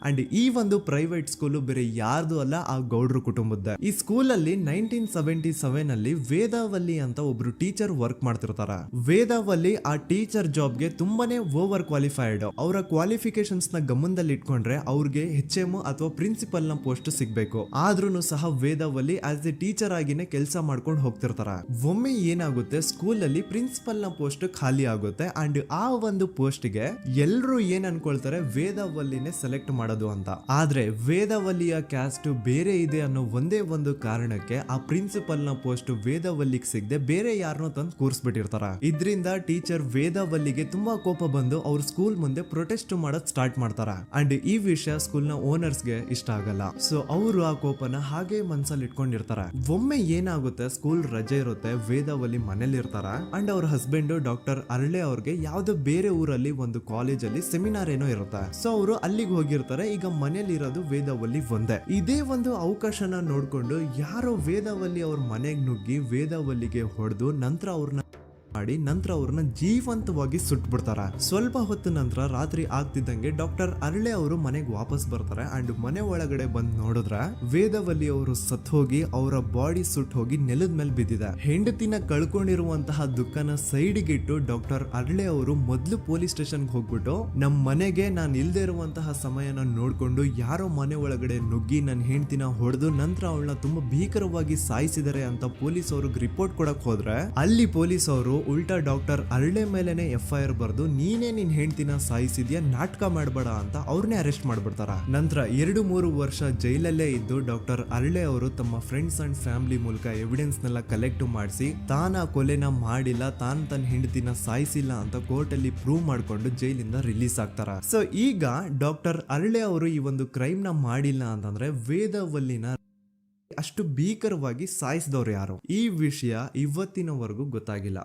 ಅಂಡ್ ಈ ಒಂದು ಪ್ರೈವೇಟ್ ಸ್ಕೂಲು ಬೇರೆ ಯಾರ್ದು ಅಲ್ಲ, ಆ ಗೌಡ್ರು ಕುಟುಂಬದ. ಈ ಸ್ಕೂಲ್ ಅಲ್ಲಿ 1977 ಅಲ್ಲಿ ವೇದಾವಲ್ಲಿ ಅಂತ ಒಬ್ರು ಟೀಚರ್ ವರ್ಕ್ ಮಾಡ್ತಿರ್ತಾರ. ವೇದಾವಲ್ಲಿ ಆ ಟೀಚರ್ ಜಾಬ್ಗೆ ತುಂಬಾನೇ ಓವರ್ ಕ್ವಾಲಿಫೈಡ್. ಅವರ ಕ್ವಾಲಿಫಿಕೇಶನ್ಸ್ ನ ಗಮನದಲ್ಲಿ ಇಟ್ಕೊಂಡ್ರೆ ಅವ್ರಿಗೆ HM ಅಥವಾ ಪ್ರಿನ್ಸಿಪಲ್ ನ ಪೋಸ್ಟ್ ಸಿಗ್ಬೇಕು. ಆದ್ರೂ ಸಹ ವೇದಾವಲ್ಲಿ ಆಸ್ ಎ ಟೀಚರ್ ಆಗಿನೇ ಕೆಲಸ ಮಾಡ್ಕೊಂಡು ಹೋಗ್ತಿರ್ತಾರ. ಒಮ್ಮೆ ಏನಾಗುತ್ತೆ, ಸ್ಕೂಲ್ ಅಲ್ಲಿ ಪ್ರಿನ್ಸಿಪಲ್ ನ ಪೋಸ್ಟ್ ಖಾಲಿ ಆಗುತ್ತೆ ಅಂಡ್ ಆ ಒಂದು ಪೋಸ್ಟ್ ಗೆ ಎಲ್ರು ಏನ್ ಅನ್ಕೊಳ್ತಾರೆ, ವೇದಾವಲ್ಲಿನೇ ಸೆಲೆಕ್ಟ್ ಮಾಡೋದು ಅಂತ. ಆದ್ರೆ ವೇದಾವಲ್ಲಿಯ ಕ್ಯಾಸ್ಟ್ ಬೇರೆ ಇದೆ ಅನ್ನೋ ಒಂದೇ ಒಂದು ಕಾರಣಕ್ಕೆ ಆ ಪ್ರಿನ್ಸಿಪಲ್ ನ ಪೋಸ್ಟ್ ವೇದಾವಲ್ಲಿಗೆ ಸಿಗದೆ ಬೇರೆ ಯಾರನ್ನೋ ತಂದು ಕೂರಿಸ್ಬಿಟ್ಟಿರ್ತಾರ. ಇದರಿಂದ ಟೀಚರ್ ವೇದಾವಲ್ಲಿಗೆ ತುಂಬಾ ಕೋಪ ಬಂದು ಅವ್ರ ಸ್ಕೂಲ್ ಮುಂದೆ ಪ್ರೊಟೆಸ್ಟ್ ಮಾಡೋದ್ ಸ್ಟಾರ್ಟ್ ಮಾಡ್ತಾರ. ಅಂಡ್ ಈ ವಿಷಯ ಸ್ಕೂಲ್ ನ ಓನರ್ಸ್ ಗೆ ಇಷ್ಟ ಆಗಲ್ಲ. ಸೊ ಅವರು ಆ ಕೋಪನ ಹಾಗೆ ಮನ್ಸಲ್ಲಿ ಇಟ್ಕೊಂಡಿರ್ತಾರ. ಒಮ್ಮೆ ಏನಾಗುತ್ತೆ, ಸ್ಕೂಲ್ ರಜೆ ಇರುತ್ತೆ, ವೇದಾವಲ್ಲಿ ಮನೇಲಿ ಇರ್ತಾರ ಅಂಡ್ ಅವ್ರ ಹಸ್ಬೆಂಡ್ ಡಾಕ್ಟರ್ ಅರಳೆ ಅವ್ರಿಗೆ ಯಾವ್ದೋ ಬೇರೆ ಊರಲ್ಲಿ ಒಂದು ಕಾಲೇಜ್ ಅಲ್ಲಿ ಸೆಮಿನಾರ್ ಏನೋ ಇರುತ್ತೆ. ಸೊ ಅವರು ಅಲ್ಲಿಗೆ ಹೋಗಿರ್ತಾರೆ. ಈಗ ಮನೇಲಿ ಇರೋದು ವೇದಾವಲ್ಲಿ ಒಂದೇ. ಇದೇ ಒಂದು ಅವಕಾಶನ ನೋಡ್ಕೊಂಡು ಯಾರೋ ವೇದಾವಲ್ಲಿ ಅವ್ರ ಮನೆಗೆ ನುಗ್ಗಿ ವೇದಾವಲ್ಲಿಗೆ ಹೊಡೆದು ನಂತರ ಅವ್ರನ್ನ ಜೀವಂತವಾಗಿ ಸುಟ್ಬಿಡ್ತಾರ. ಸ್ವಲ್ಪ ಹೊತ್ತು ನಂತರ ರಾತ್ರಿ ಆಗ್ತಿದ್ದಂಗೆ ಡಾಕ್ಟರ್ ಅರಳೆ ಅವರು ಮನೆಗೆ ವಾಪಸ್ ಬರ್ತಾರೆ ಅಂಡ್ ಮನೆ ಒಳಗಡೆ ಬಂದ್ ನೋಡಿದ್ರೆ ವೇದಾವಲ್ಲಿ ಅವರು ಸತ್ ಹೋಗಿ ಅವರ ಬಾಡಿ ಸುಟ್ ಹೋಗಿ ನೆಲದ ಮೇಲೆ ಬಿದ್ದಿದೆ. ಹೆಂಡತಿನ ಕಳ್ಕೊಂಡಿರುವಂತಹ ದುಃಖನ ಸೈಡ್ಗೆ ಇಟ್ಟು ಡಾಕ್ಟರ್ ಅರಳೆ ಅವರು ಮೊದ್ಲು ಪೊಲೀಸ್ ಸ್ಟೇಷನ್ ಹೋಗ್ಬಿಟ್ಟು ನಮ್ ಮನೆಗೆ ನಾನು ಇಲ್ದೇ ಇರುವಂತಹ ಸಮಯನ ನೋಡ್ಕೊಂಡು ಯಾರೋ ಮನೆ ಒಳಗಡೆ ನುಗ್ಗಿ ನನ್ನ ಹೆಂಡತಿನ ಹೊಡೆದು ನಂತರ ಅವಳನ್ನ ತುಂಬಾ ಭೀಕರವಾಗಿ ಸಾಯಿಸಿದರೆ ಅಂತ ಪೊಲೀಸ್ ಅವ್ರಿಗೆ ರಿಪೋರ್ಟ್ ಕೊಡಕ್ ಹೋದ್ರೆ ಅಲ್ಲಿ ಪೊಲೀಸ್ ಅವರು ಉಲ್ಟಾ ಡಾಕ್ಟರ್ ಅರಳೆ ಮೇಲೆನೆ FIR ಬರ್ದು ನೀನೇ ನಿನ್ ಹೆಂಡತಿನ ಸಾಯಿಸಿದ್ಯಾ, ನಾಟಕ ಮಾಡಬೇಡ ಅಂತ ಅವ್ರನ್ನೇ ಅರೆಸ್ಟ್ ಮಾಡ್ಬಿಡ್ತಾರ. ನಂತರ 2-3 ವರ್ಷ ಜೈಲಲ್ಲೇ ಇದ್ದು ಡಾಕ್ಟರ್ ಅರಳೆ ಅವರು ತಮ್ಮ ಫ್ರೆಂಡ್ಸ್ ಅಂಡ್ ಫ್ಯಾಮಿಲಿ ಮೂಲಕ ಎವಿಡೆನ್ಸ್ ನೆಲ್ಲ ಕಲೆಕ್ಟ್ ಮಾಡಿಸಿ ತಾನ ಕೊಲೆನ ಮಾಡಿಲ್ಲ, ತಾನ್ ತನ್ನ ಹೆಂಡತಿನ ಸಾಯಿಸಿಲ್ಲ ಅಂತ ಕೋರ್ಟ್ ಅಲ್ಲಿ ಪ್ರೂವ್ ಮಾಡ್ಕೊಂಡು ಜೈಲಿಂದ ರಿಲೀಸ್ ಆಗ್ತಾರ. ಸೊ ಈಗ ಡಾಕ್ಟರ್ ಅರಳೆ ಅವರು ಈ ಒಂದು ಕ್ರೈಮ್ ನ ಮಾಡಿಲ್ಲ ಅಂತಂದ್ರೆ ವೇದಾವಲ್ಲಿನ ಅಷ್ಟು ಭೀಕರವಾಗಿ ಸಾಯಿಸಿದವ್ರು ಯಾರು, ಈ ವಿಷಯ ಇವತ್ತಿನವರೆಗೂ ಗೊತ್ತಾಗಿಲ್ಲ.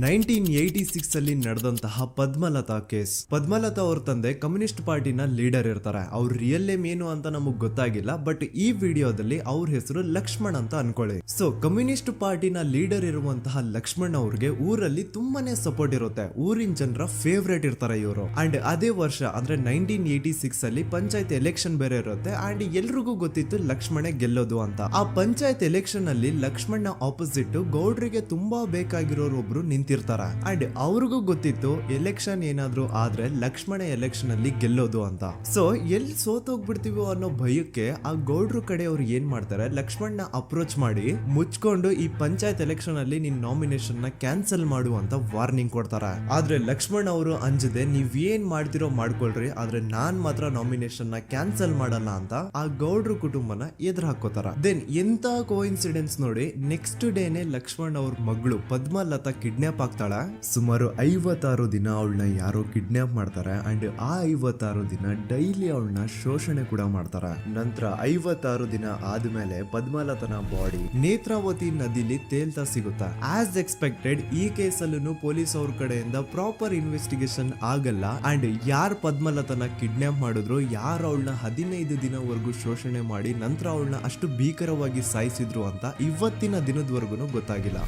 1986 ಅಲ್ಲಿ ನಡೆದಂತಹ ಪದ್ಮಲತಾ ಕೇಸ್. ಪದ್ಮಲತಾ ಅವ್ರ ತಂದೆ ಕಮ್ಯುನಿಸ್ಟ್ ಪಾರ್ಟಿನ ಲೀಡರ್ ಇರ್ತಾರೆ. ಅವ್ರ ರಿಯಲ್ ನೇಮ್ ಏನು ಅಂತ ನಮಗ್ ಗೊತ್ತಾಗಿಲ್ಲ, ಬಟ್ ಈ ವಿಡಿಯೋದಲ್ಲಿ ಅವ್ರ ಹೆಸರು ಲಕ್ಷ್ಮಣ್ ಅಂತ ಅನ್ಕೊಳ್ಳಿ. ಸೊ ಕಮ್ಯುನಿಸ್ಟ್ ಪಾರ್ಟಿನ ಲೀಡರ್ ಇರುವಂತಹ ಲಕ್ಷ್ಮಣ್ ಅವ್ರಿಗೆ ಊರಲ್ಲಿ ತುಂಬಾನೇ ಸಪೋರ್ಟ್ ಇರುತ್ತೆ, ಊರಿನ ಜನರ ಫೇವ್ರೇಟ್ ಇರ್ತಾರೆ ಇವರು. ಅಂಡ್ ಅದೇ ವರ್ಷ ಅಂದ್ರೆ 1986 ಅಲ್ಲಿ ಪಂಚಾಯತ್ ಎಲೆಕ್ಷನ್ ಬೇರೆ ಇರುತ್ತೆ ಅಂಡ್ ಎಲ್ರಿಗೂ ಗೊತ್ತಿತ್ತು ಲಕ್ಷ್ಮಣೆ ಗೆಲ್ಲೋದು ಅಂತ. ಆ ಪಂಚಾಯತ್ ಎಲೆಕ್ಷನ್ ಅಲ್ಲಿ ಲಕ್ಷ್ಮಣ್ ಆಪೋಸಿಟ್ ಗೌಡ್ರಿಗೆ ತುಂಬಾ ಬೇಕಾಗಿರೋರು ಒಬ್ರು ನಿಂತಿರ್ತಾರ ಅಂಡ್ ಅವ್ರಿಗೂ ಗೊತ್ತಿತ್ತು ಎಲೆಕ್ಷನ್ ಏನಾದ್ರು ಆದ್ರೆ ಲಕ್ಷ್ಮಣ ಎಲೆಕ್ಷನ್ ಅಲ್ಲಿ ಗೆಲ್ಲೋದು ಅಂತ. ಸೊ ಎಲ್ಲಿ ಸೋತೋಗ್ಬಿಡ್ತೀವೋ ಅನ್ನೋ ಭಯಕ್ಕೆ ಆ ಗೌಡ್ರು ಕಡೆ ಅವ್ರು ಏನ್ ಮಾಡ್ತಾರೆ, ಲಕ್ಷ್ಮಣ್ ಅಪ್ರೋಚ್ ಮಾಡಿ ಮುಚ್ಕೊಂಡು ಈ ಪಂಚಾಯತ್ ಎಲೆಕ್ಷನ್ ಅಲ್ಲಿ ನಿನ್ ನಾಮಿನೇಷನ್ ನ ಕ್ಯಾನ್ಸಲ್ ಮಾಡು ಅಂತ ವಾರ್ನಿಂಗ್ ಕೊಡ್ತಾರ. ಆದ್ರೆ ಲಕ್ಷ್ಮಣ್ ಅವರು ಅಂಜದೆ ನೀವ್ ಏನ್ ಮಾಡ್ತಿರೋ ಮಾಡ್ಕೊಳ್ರಿ, ಆದ್ರೆ ನಾನ್ ಮಾತ್ರ ನಾಮಿನೇಷನ್ ನ ಕ್ಯಾನ್ಸಲ್ ಮಾಡಲ್ಲ ಅಂತ ಆ ಗೌಡ್ರು ಕುಟುಂಬನ ಎದುರು ಹಾಕೋತಾರ. ದೆನ್ ಎಂತ ಕೋಇನ್ಸಿಡೆನ್ಸ್ ನೋಡಿ, ನೆಕ್ಸ್ಟ್ ಡೇನೆ ಲಕ್ಷ್ಮಣ್ ಅವ್ರ ಮಗಳು ಪದ್ಮಲತಾ ಕಿಡ್ನಾಪ್ ಆಗ್ತಾಳ. ಸುಮಾರು 56 ದಿನ ಅವಳನ್ನ ಯಾರೋ ಕಿಡ್ನಾಪ್ ಮಾಡ್ತಾರೆ ಅಂಡ್ ಆ 56 ದಿನ ಡೈಲಿ ಅವಳನ್ನ ಶೋಷಣೆ ಕೂಡ ಮಾಡ್ತಾರ. ನಂತರ 56 ದಿನ ಆದ್ಮೇಲೆ ಪದ್ಮಲತನ ಬಾಡಿ ನೇತ್ರಾವತಿ ನದಿಲಿ ತೇಲ್ತಾ ಸಿಗುತ್ತಾ. ಆಸ್ ಎಕ್ಸ್ಪೆಕ್ಟೆಡ್ ಈ ಕೇಸಲ್ಲೂ ಪೊಲೀಸ್ ಅವ್ರ ಕಡೆಯಿಂದ ಪ್ರಾಪರ್ ಇನ್ವೆಸ್ಟಿಗೇಷನ್ ಆಗಲ್ಲ ಅಂಡ್ ಯಾರ್ ಪದ್ಮಲತನ ಕಿಡ್ನಾಪ್ ಮಾಡಿದ್ರು, ಯಾರು ಅವಳನ್ನ 15 ದಿನವರೆಗೂ ಶೋಷಣೆ ಮಾಡಿ ನಂತರ ಅವಳನ್ನ ಅಷ್ಟು ಭೀಕರವಾಗಿ ಸಾಯಿಸಿದ್ರು ಅಂತ ಇವತ್ತಿನ ದಿನದವರೆಗೂ ಗೊತ್ತಾಗಿಲ್ಲ.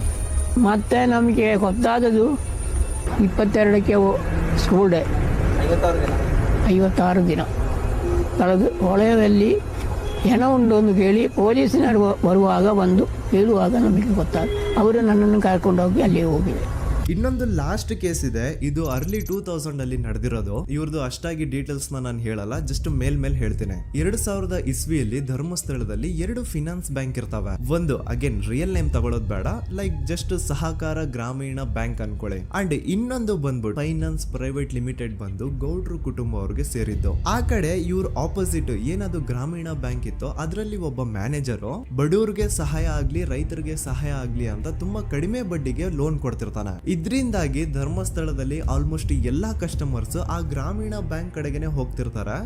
ಮತ್ತೆ ನಮಗೆ ಗೊತ್ತಾದದು 22ಕ್ಕೆ ಸ್ಕೂಲ್ ಡೇ 56 ದಿನ ಕಳೆದು ಹೊಳೆಯಲ್ಲಿ ಹೆಣ ಉಂಡು ಅಂತ ಕೇಳಿ ಪೊಲೀಸಿನವರು ಬರುವಾಗ ಬಂದು ಹೇಳುವಾಗ ನಮಗೆ ಗೊತ್ತಾಗ ಅವರು ನನ್ನನ್ನು ಕರ್ಕೊಂಡೋಗಿ ಅಲ್ಲಿ ಹೋಗಿವೆ. ಇನ್ನೊಂದು ಲಾಸ್ಟ್ ಕೇಸ್ ಇದೆ, ಇದು ಅರ್ಲಿ 2000 ಅಲ್ಲಿ ನಡೆದಿರೋದು. ಇವ್ರದ್ದು ಅಷ್ಟಾಗಿ ಡೀಟೇಲ್ಸ್ ನಾನು ಹೇಳಲ್ಲ, ಜಸ್ಟ್ ಮೇಲ್ ಹೇಳ್ತೀನಿ. 2000 ಇಸ್ವಿಯಲ್ಲಿ ಧರ್ಮಸ್ಥಳದಲ್ಲಿ 2 ಫಿನಾನ್ಸ್ ಬ್ಯಾಂಕ್ ಇರ್ತಾವೆ. ಒಂದು ಅಗೇನ್ ರಿಯಲ್ ನೇಮ್ ತಗೊಳ್ಳೋದು ಬೇಡ, ಲೈಕ್ ಜಸ್ಟ್ ಸಹಕಾರ ಗ್ರಾಮೀಣ ಬ್ಯಾಂಕ್ ಅನ್ಕೊಳ್ಳಿ. ಅಂಡ್ ಇನ್ನೊಂದು ಬಂದ್ಬಿಟ್ಟು ಫೈನಾನ್ಸ್ ಪ್ರೈವೇಟ್ ಲಿಮಿಟೆಡ್ ಬಂದು ಗೌಡ್ರು ಕುಟುಂಬ ಅವ್ರಿಗೆ ಸೇರಿದ್ದು. ಆ ಕಡೆ ಇವ್ರ ಆಪೋಸಿಟ್ ಏನದು ಗ್ರಾಮೀಣ ಬ್ಯಾಂಕ್ ಇತ್ತು, ಅದರಲ್ಲಿ ಒಬ್ಬ ಮ್ಯಾನೇಜರು ಬಡವ್ರಿಗೆ ಸಹಾಯ ಆಗ್ಲಿ ರೈತರಿಗೆ ಸಹಾಯ ಆಗ್ಲಿ ಅಂತ ತುಂಬಾ ಕಡಿಮೆ ಬಡ್ಡಿಗೆ ಲೋನ್ ಕೊಡ್ತಿರ್ತಾನೆ. ಇದರಿಂದಾಗಿ ಧರ್ಮಸ್ಥಳದಲ್ಲಿ ಆಲ್ಮೋಸ್ಟ್ ಎಲ್ಲಾ ಕಸ್ಟಮರ್ಸ್ ಆ ಗ್ರಾಮೀಣ ಬ್ಯಾಂಕ್ ಕಡೆಗೆ ಹೋಗ್ತಿರ್ತಾರೆ,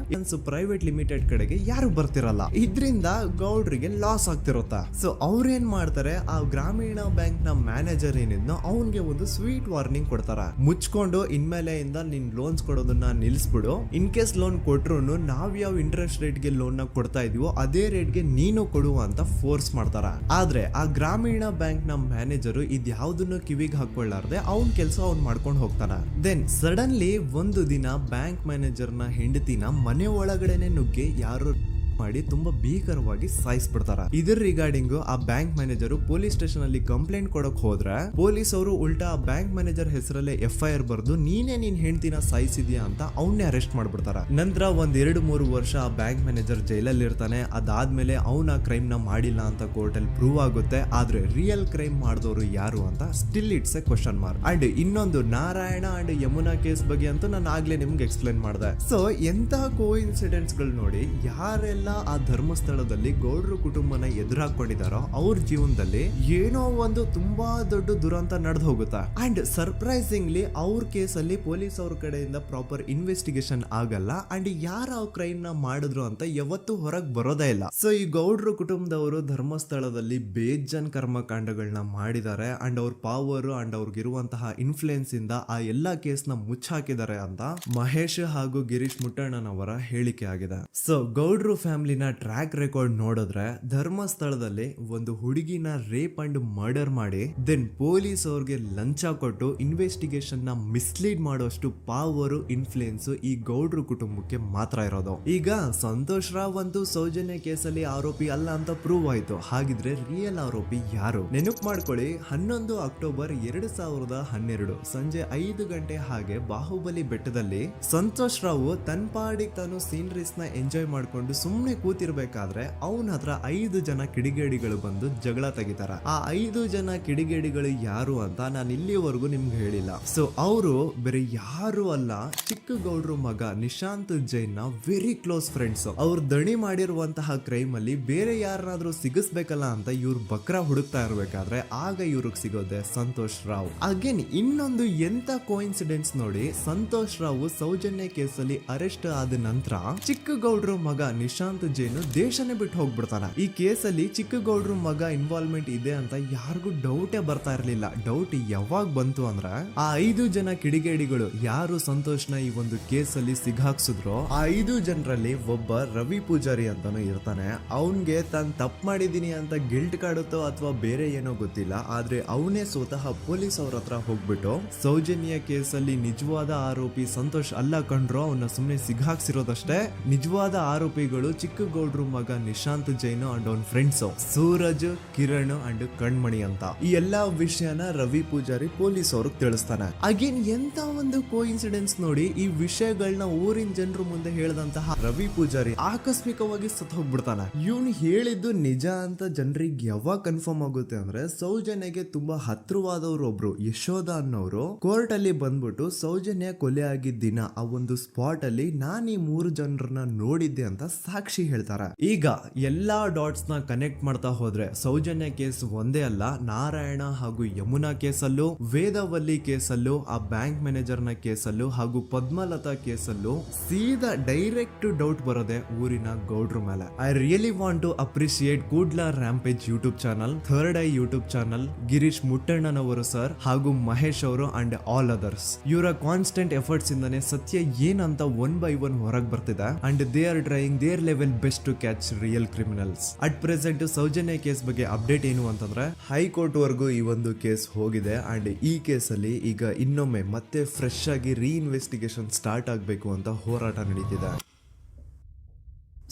ಪ್ರೈವೇಟ್ ಲಿಮಿಟೆಡ್ ಕಡೆಗೆ ಯಾರು ಬರ್ತಿರಲ್ಲ. ಇದರಿಂದ ಗೌಡ್ರಿಗೆ ಲಾಸ್ ಆಗ್ತಿರುತ್ತಾ. ಸೊ ಅವ್ರೇನ್ ಮಾಡ್ತಾರೆ, ಆ ಗ್ರಾಮೀಣ ಬ್ಯಾಂಕ್ ನ ಮ್ಯಾನೇಜರ್ ಏನಿದ್ನೋ ಅವನ್ಗೆ ಒಂದು ಸ್ವೀಟ್ ವಾರ್ನಿಂಗ್ ಕೊಡ್ತಾರ, ಮುಚ್ಕೊಂಡು ಇನ್ಮೇಲೆಯಿಂದ ನಿನ್ ಲೋನ್ಸ್ ಕೊಡೋದನ್ನ ನಿಲ್ಸ್ಬಿಡು. ಇನ್ ಕೇಸ್ ಲೋನ್ ಕೊಟ್ರು ನಾವ್ ಯಾವ ಇಂಟ್ರೆಸ್ಟ್ ರೇಟ್ ಗೆ ಲೋನ್ ನ ಕೊಡ್ತಾ ಇದೀವೋ ಅದೇ ರೇಟ್ ಗೆ ನೀನು ಕೊಡುವ ಅಂತ ಫೋರ್ಸ್ ಮಾಡ್ತಾರ. ಆದ್ರೆ ಆ ಗ್ರಾಮೀಣ ಬ್ಯಾಂಕ್ ನ ಮ್ಯಾನೇಜರ್ ಇದ್ಯಾವುದನ್ನು ಕಿವಿಗೆ ಹಾಕೊಳ್ಳಾರ್ದೆ ಅವನ್ ಕೆಲಸ ಅವ್ನ್ ಮಾಡ್ಕೊಂಡು ಹೋಗ್ತಾನ. ದೆನ್ ಸಡನ್ಲಿ ಒಂದು ದಿನ ಬ್ಯಾಂಕ್ ಮ್ಯಾನೇಜರ್ ನ ಹೆಂಡತಿನ ಮನೆ ಒಳಗಡೆನೆ ನುಗ್ಗಿ ಯಾರು ಮಾಡಿ ತುಂಬಾ ಭೀಕರವಾಗಿ ಸಾಯಿಸ್ಬಿಡ್ತಾರ. ಇದರ ರಿಗಾರ್ಡಿಂಗ್ ಆ ಬ್ಯಾಂಕ್ ಮ್ಯಾನೇಜರ್ ಪೊಲೀಸ್ ಸ್ಟೇಷನ್ ಅಲ್ಲಿ ಕಂಪ್ಲೇಂಟ್ ಕೊಡಕ್ ಹೋದ್ರೆ ಪೊಲೀಸ್ ಅವರು ಉಲ್ಟಾ ಆ ಬ್ಯಾಂಕ್ ಮ್ಯಾನೇಜರ್ ಹೆಸರಲ್ಲೇ FIR ಬರ್ದು ನೀನೇ ನಿನ್ ಹೆಂಡತಿನ ಸಾಯಿಸಿದ್ಯಾ ಅಂತ ಅವನ್ನೇ ಅರೆಸ್ಟ್ ಮಾಡ್ಬಿಡ್ತಾರ. ನಂತರ 1-2-3 ವರ್ಷ ಆ ಬ್ಯಾಂಕ್ ಮ್ಯಾನೇಜರ್ ಜೈಲಲ್ಲಿ ಇರ್ತಾನೆ. ಅದಾದ್ಮೇಲೆ ಅವನ ಕ್ರೈಮ್ ನ ಮಾಡಿಲ್ಲ ಅಂತ ಕೋರ್ಟ್ ಅಲ್ಲಿ ಪ್ರೂವ್ ಆಗುತ್ತೆ. ಆದ್ರೆ ರಿಯಲ್ ಕ್ರೈಮ್ ಮಾಡಿದವರು ಯಾರು ಅಂತ still it's A question mark. And ಇನ್ನೊಂದು ನಾರಾಯಣ ಅಂಡ್ ಯಮುನಾ ಕೇಸ್ ಬಗ್ಗೆ ಅಂತೂ ನಾನು ಆಗ್ಲೇ ನಿಮ್ಗೆ ಎಕ್ಸ್ಪ್ಲೇನ್ ಮಾಡಿದೆ. ಸೊ ಎಂತಹ ಕೋ ಇನ್ಸಿಡೆಂಟ್ಸ್ ಗಳು ನೋಡಿ, ಯಾರೆಲ್ಲ ಆ ಧರ್ಮಸ್ಥಳದಲ್ಲಿ ಗೌಡ್ರ ಕುಟುಂಬನ ಎದುರಾಕೊಂಡಿದಾರೋ ಅವ್ರ ಜೀವನದಲ್ಲಿ ಏನೋ ಒಂದು ತುಂಬಾ ದೊಡ್ಡ ದುರಂತ ನಡೆದು ಹೋಗುತ್ತಾ. ಅಂಡ್ ಸರ್ಪ್ರೈಸಿಂಗ್ಲಿ ಅವ್ರ ಕೇಸಲ್ಲಿ ಪೊಲೀಸ್ ಅವ್ರ ಕಡೆಯಿಂದ ಪ್ರಾಪರ್ ಇನ್ವೆಸ್ಟಿಗೇಷನ್ ಆಗಲ್ಲ. ಅಂಡ್ ಯಾರ ಆ ಕ್ರೈಮ್ ನ ಮಾಡಿದ್ರು ಅಂತ ಯಾವತ್ತೂ ಹೊರಗ್ ಬರೋದೇ ಇಲ್ಲ. ಸೊ ಈ ಗೌಡ್ರ ಕುಟುಂಬದವರು ಧರ್ಮಸ್ಥಳದಲ್ಲಿ ಬೇಜನ್ ಕರ್ಮಕಾಂಡಗಳನ್ನ ಮಾಡಿದ್ದಾರೆ. ಅಂಡ್ ಅವ್ರ ಪವರ್ ಅಂಡ್ ಅವ್ರಿಗಿರುವಂತಹ ಇನ್ಫ್ಲೂಯೆನ್ಸ್ ಇಂದ ಆ ಎಲ್ಲಾ ಕೇಸ್ ನ ಮುಚ್ಚಾಕಿದ್ದಾರೆ ಅಂತ ಮಹೇಶ್ ಹಾಗೂ ಗಿರೀಶ್ ಮುಟ್ಟಣ್ಣನವರ ಹೇಳಿಕೆ ಆಗಿದೆ. ಸೊ ಗೌಡ್ರು ಫ್ಯಾಮಿಲಿನ ಟ್ರ್ಯಾಕ್ ರೆಕಾರ್ಡ್ ನೋಡಿದ್ರೆ ಧರ್ಮಸ್ಥಳದಲ್ಲಿ ಒಂದು ಹುಡುಗಿನ ರೇಪ್ ಅಂಡ್ ಮರ್ಡರ್ ಮಾಡಿ ದೆನ್ ಪೊಲೀಸ್ ಅವ್ರಿಗೆ ಲಂಚ ಕೊಟ್ಟು ಇನ್ವೆಸ್ಟಿಗೇಷನ್ ನ ಮಿಸ್ಲೀಡ್ ಮಾಡೋಷ್ಟು ಪವರ್ ಇನ್ಫ್ಲೂಯೆನ್ಸ್ ಈ ಗೌಡ್ರು ಕುಟುಂಬಕ್ಕೆ ಮಾತ್ರ ಇರೋದು. ಈಗ ಸಂತೋಷ್ ರಾವ್ ಅಂತೂ ಸೌಜನ್ಯ ಕೇಸಲ್ಲಿ ಆರೋಪಿ ಅಲ್ಲ ಅಂತ ಪ್ರೂವ್ ಆಯ್ತು. ಹಾಗಿದ್ರೆ ರಿಯಲ್ ಆರೋಪಿ ಯಾರು? ನೆನಪು ಮಾಡ್ಕೊಳ್ಳಿ, 11 ಅಕ್ಟೋಬರ್ 2012 ಸಂಜೆ 5 ಗಂಟೆ ಹಾಗೆ ಬಾಹುಬಲಿ ಬೆಟ್ಟದಲ್ಲಿ ಸಂತೋಷ್ ರಾವ್ ತನ್ನ ಪಾಡಿಗೆ ತಾನು ಸೀನರೀಸ್ ನ ಎಂಜಾಯ್ ಮಾಡ್ಕೊಂಡು ಸುಮ್ನೆ ಕೂತಿರ್ಬೇಕಾದ್ರೆ ಅವನ ಹತ್ರ 5 ಜನ ಕಿಡಿಗೇಡಿಗಳು ಬಂದು ಜಗಳ ತೆಗಿತಾರ. ಆ 5 ಜನ ಕಿಡಿಗೇಡಿಗಳು ಯಾರು ಅಂತ ನಾನು ಇಲ್ಲಿವರೆಗೂ ನಿಮ್ಗೆ ಹೇಳಿಲ್ಲ. ಸೊ ಅವರು ಬೇರೆ ಯಾರು ಅಲ್ಲ, ಚಿಕ್ಕ ಗೌಡ್ರು ಮಗ ನಿಶಾಂತ್ ಜೈನ್ ನ ವೆರಿ ಕ್ಲೋಸ್ ಫ್ರೆಂಡ್ಸ್. ಅವ್ರು ದಣಿ ಮಾಡಿರುವಂತಹ ಕ್ರೈಮ್ ಅಲ್ಲಿ ಬೇರೆ ಯಾರನ್ನಾದ್ರೂ ಸಿಗಿಸ್ಬೇಕಲ್ಲ ಅಂತ ಇವ್ರು ಬಕ್ರ ಹುಡುಕ್ತಾ ಇರ್ಬೇಕಾದ್ರೆ ಆಗ ಇವ್ರಿಗೆ ಸಿಗೋದೆ ಸಂತೋಷ್ ರಾವ್. ಅಗೇನ್ ಇನ್ನೊಂದು ಎಂತ ಕೋಇನ್ಸಿಡೆನ್ಸ್ ನೋಡಿ, ಸಂತೋಷ್ ರಾವ್ ಸೌಜನ್ಯ ಕೇಸಲ್ಲಿ ಅರೆಸ್ಟ್ ಆದ ನಂತರ ಚಿಕ್ಕ ಗೌಡ್ರು ಮಗ ನಿಶಾಂತ್ ಜೈನ್ ದೇಶನೇ ಬಿಟ್ಟು ಹೋಗ್ಬಿಡ್ತಾನ. ಈ ಕೇಸಲ್ಲಿ ಚಿಕ್ಕ ಗೌಡ್ರು ಮಗ ಇನ್ವಾಲ್ವ್ಮೆಂಟ್ ಇದೆ ಅಂತ ಯಾರಿಗೂ ಡೌಟೇ ಬರ್ತಾ ಇರ್ಲಿಲ್ಲ. ಡೌಟ್ ಯಾವಾಗ ಬಂತು ಅಂದ್ರೆ ಆ 5 ಜನ ಕಿಡಿಗೇಡಿಗಳು ಯಾರು ಸಂತೋಷ್ನ ಈ ಒಂದು ಕೇಸಲ್ಲಿ ಸಿಗಾಕ್ಸಿದ್ರು ಆ 5 ಜನರಲ್ಲಿ ಒಬ್ಬ ರವಿ ಪೂಜಾರಿ ಅಂತಾನು ಇರ್ತಾನೆ. ಅವನ್ಗೆ ತಾನು ತಪ್ಪು ಮಾಡಿದೀನಿ ಅಂತ ಗಿಲ್ಟ್ ಕಾಡುತ್ತೋ ಅಥವಾ ಬೇರೆ ಏನೋ ಗೊತ್ತಿಲ್ಲ, ಆದ್ರೆ ಅವನೇ ಸ್ವತಃ ಪೊಲೀಸ್ ಅವ್ರ ಹತ್ರ ಹೋಗ್ಬಿಟ್ಟು ಸೌಜನ್ಯ ಕೇಸಲ್ಲಿ ನಿಜವಾದ ಆರೋಪಿ ಸಂತೋಷ್ ಅಲ್ಲ ಕಂಡ್ರು, ಅವನ್ನ ಸುಮ್ನೆ ಸಿಗಾಕ್ಸಿರೋದಷ್ಟೇ, ನಿಜವಾದ ಆರೋಪಿಗಳು ಚಿಕ್ಕ ಗೌಡ್ರು ಮಗ ನಿಶಾಂತ್ ಜೈನ್ ಅಂಡ್ ಅವನ್ ಫ್ರೆಂಡ್ಸ್ ಸೂರಜ್, ಕಿರಣ್ ಅಂಡ್ ಕಣ್ಮಣಿ ಅಂತ. ಈ ಎಲ್ಲಾ ವಿಷಯನ ರವಿ ಪೂಜಾರಿ ಪೊಲೀಸ್ ಅವ್ರಿಗೆ ತಿಳಿಸ್ತಾನೆ. ಅಗೇನ್ ಎಂತ ಒಂದು ಕೋಇನ್ಸಿಡೆನ್ಸ್ ನೋಡಿ, ಈ ವಿಷಯಗಳನ್ನ ಊರಿನ ಜನರು ಮುಂದೆ ಹೇಳಿದಂತಹ ರವಿ ಪೂಜಾರಿ ಆಕಸ್ಮಿಕವಾಗಿ ಸತ್ತು ಹೋಗ್ಬಿಡ್ತಾನೆ. ಇವನು ಹೇಳಿದ್ದು ನಿಜ ಅಂತ ಜನರಿಗೆ ಯಾವಾಗ ಕನ್ಫರ್ಮ್ ಆಗುತ್ತೆ ಅಂದ್ರೆ ಸೌಜನ್ಯಗೆ ತುಂಬಾ ಹತ್ರವಾದವ್ರು ಒಬ್ರು ಯಶೋಧ ಅನ್ನೋರು ಕೋರ್ಟ್ ಅಲ್ಲಿ ಬಂದ್ಬಿಟ್ಟು ಸೌಜನ್ಯ ಕೊಲೆ ಆಗಿದ್ದ ದಿನ ಆ ಒಂದು ಸ್ಪಾಟ್ ಅಲ್ಲಿ ನಾನು ಈ 3 ಜನರನ್ನ ನೋಡಿದ್ದೆ ಅಂತ ಸಾಕ್ಷಿ ಹೇಳ್ತಾರೆ. ಈಗ ಎಲ್ಲಾ ಡಾಟ್ಸ್ ನ ಕನೆಕ್ಟ್ ಮಾಡ್ತಾ ಹೋದ್ರೆ ಸೌಜನ್ಯ ಕೇಸ್ ಒಂದೇ ಅಲ್ಲ, ನಾರಾಯಣ ಹಾಗೂ ಯಮುನಾ ಕೇಸಲ್ಲೂ, ವೇದವಲ್ಲಿ ಕೇಸಲ್ಲೂ, ಆ ಬ್ಯಾಂಕ್ ಮ್ಯಾನೇಜರ್ ನ ಕೇಸಲ್ಲೂ ಹಾಗೂ ಪದ್ಮಲತಾ ಕೇಸಲ್ಲೂ ಸೀದಾ ಡೈರೆಕ್ಟ್ ಡೌಟ್ ಬರೋದೆ ಊರಿನ ಗೌಡ್ರ ಮೇಲೆ. I really want to appreciate Kudla rampage YouTube channel, third eye YouTube channel, Girish ಮುಟ್ಟಣ್ಣನವರು ಸರ್ ಹಾಗೂ ಮಹೇಶ್ ಅವರು ಅಂಡ್ ಆಲ್ ಅದರ್ಸ್. ಇವರ ಕಾನ್ಸ್ಟೆಂಟ್ ಎಫರ್ಟ್ಸ್ ಇಂದಾನೆ ಸತ್ಯ ಏನಂತ 1 by 1 ಹೊರಗೆ ಬರ್ತಿದೆ and they are trying their level best to catch real criminals. At present Soujanya case ಬಗ್ಗೆ ಅಪ್ಡೇಟ್ ಏನು ಅಂತಂದ್ರೆ ಹೈಕೋರ್ಟ್ ವರೆಗೂ ಈ ಒಂದು ಕೇಸ್ ಹೋಗಿದೆ ಅಂಡ್ ಈ ಕೇಸಲ್ಲಿ ಈಗ ಇನ್ನೊಮ್ಮೆ ಮತ್ತೆ ಫ್ರೆಶ್ ಆಗಿ ರೀಇನ್ವೆಸ್ಟಿಗೇಷನ್ ಸ್ಟಾರ್ಟ್ ಆಗಬೇಕು ಅಂತ ಹೋರಾಟ ನಡೀತಿದೆ.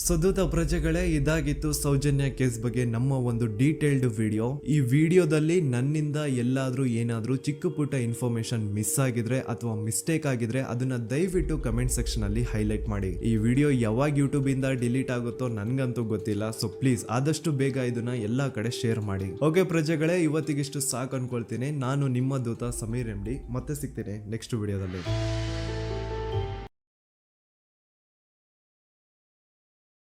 ಸದುತ ಪ್ರಜೆಗಳೇ, ಇದಾಗಿತ್ತು ಸೌಜನ್ಯ ಕೇಸ್ ಬಗ್ಗೆ ನಮ್ಮ ಒಂದು ಡೀಟೇಲ್ಡ್ ವಿಡಿಯೋ. ಈ ವಿಡಿಯೋದಲ್ಲಿ ನನ್ನಿಂದ ಎಲ್ಲಾದ್ರೂ ಏನಾದ್ರೂ ಚಿಕ್ಕ ಪುಟ್ಟ ಇನ್ಫಾರ್ಮೇಶನ್ ಮಿಸ್ ಆಗಿದ್ರೆ ಅಥವಾ ಮಿಸ್ಟೇಕ್ ಆಗಿದ್ರೆ ಅದನ್ನ ದಯವಿಟ್ಟು ಕಮೆಂಟ್ ಸೆಕ್ಷನ್ ಅಲ್ಲಿ ಹೈಲೈಟ್ ಮಾಡಿ. ಈ ವಿಡಿಯೋ ಯಾವಾಗ ಯೂಟ್ಯೂಬ್ ಇಂದ ಡಿಲೀಟ್ ಆಗುತ್ತೋ ನನ್ಗಂತೂ ಗೊತ್ತಿಲ್ಲ. ಸೊ ಪ್ಲೀಸ್ ಆದಷ್ಟು ಬೇಗ ಇದನ್ನ ಎಲ್ಲಾ ಕಡೆ ಶೇರ್ ಮಾಡಿ. ಓಕೆ ಪ್ರಜೆಗಳೇ, ಇವತ್ತಿಗಿಷ್ಟು ಸಾಕು ಅನ್ಕೊಳ್ತೀನಿ. ನಾನು ನಿಮ್ಮ ದೂತ ಸಮೀರ್ MD. ಮತ್ತೆ ಸಿಗ್ತೀನಿ ನೆಕ್ಸ್ಟ್ ವಿಡಿಯೋದಲ್ಲಿ.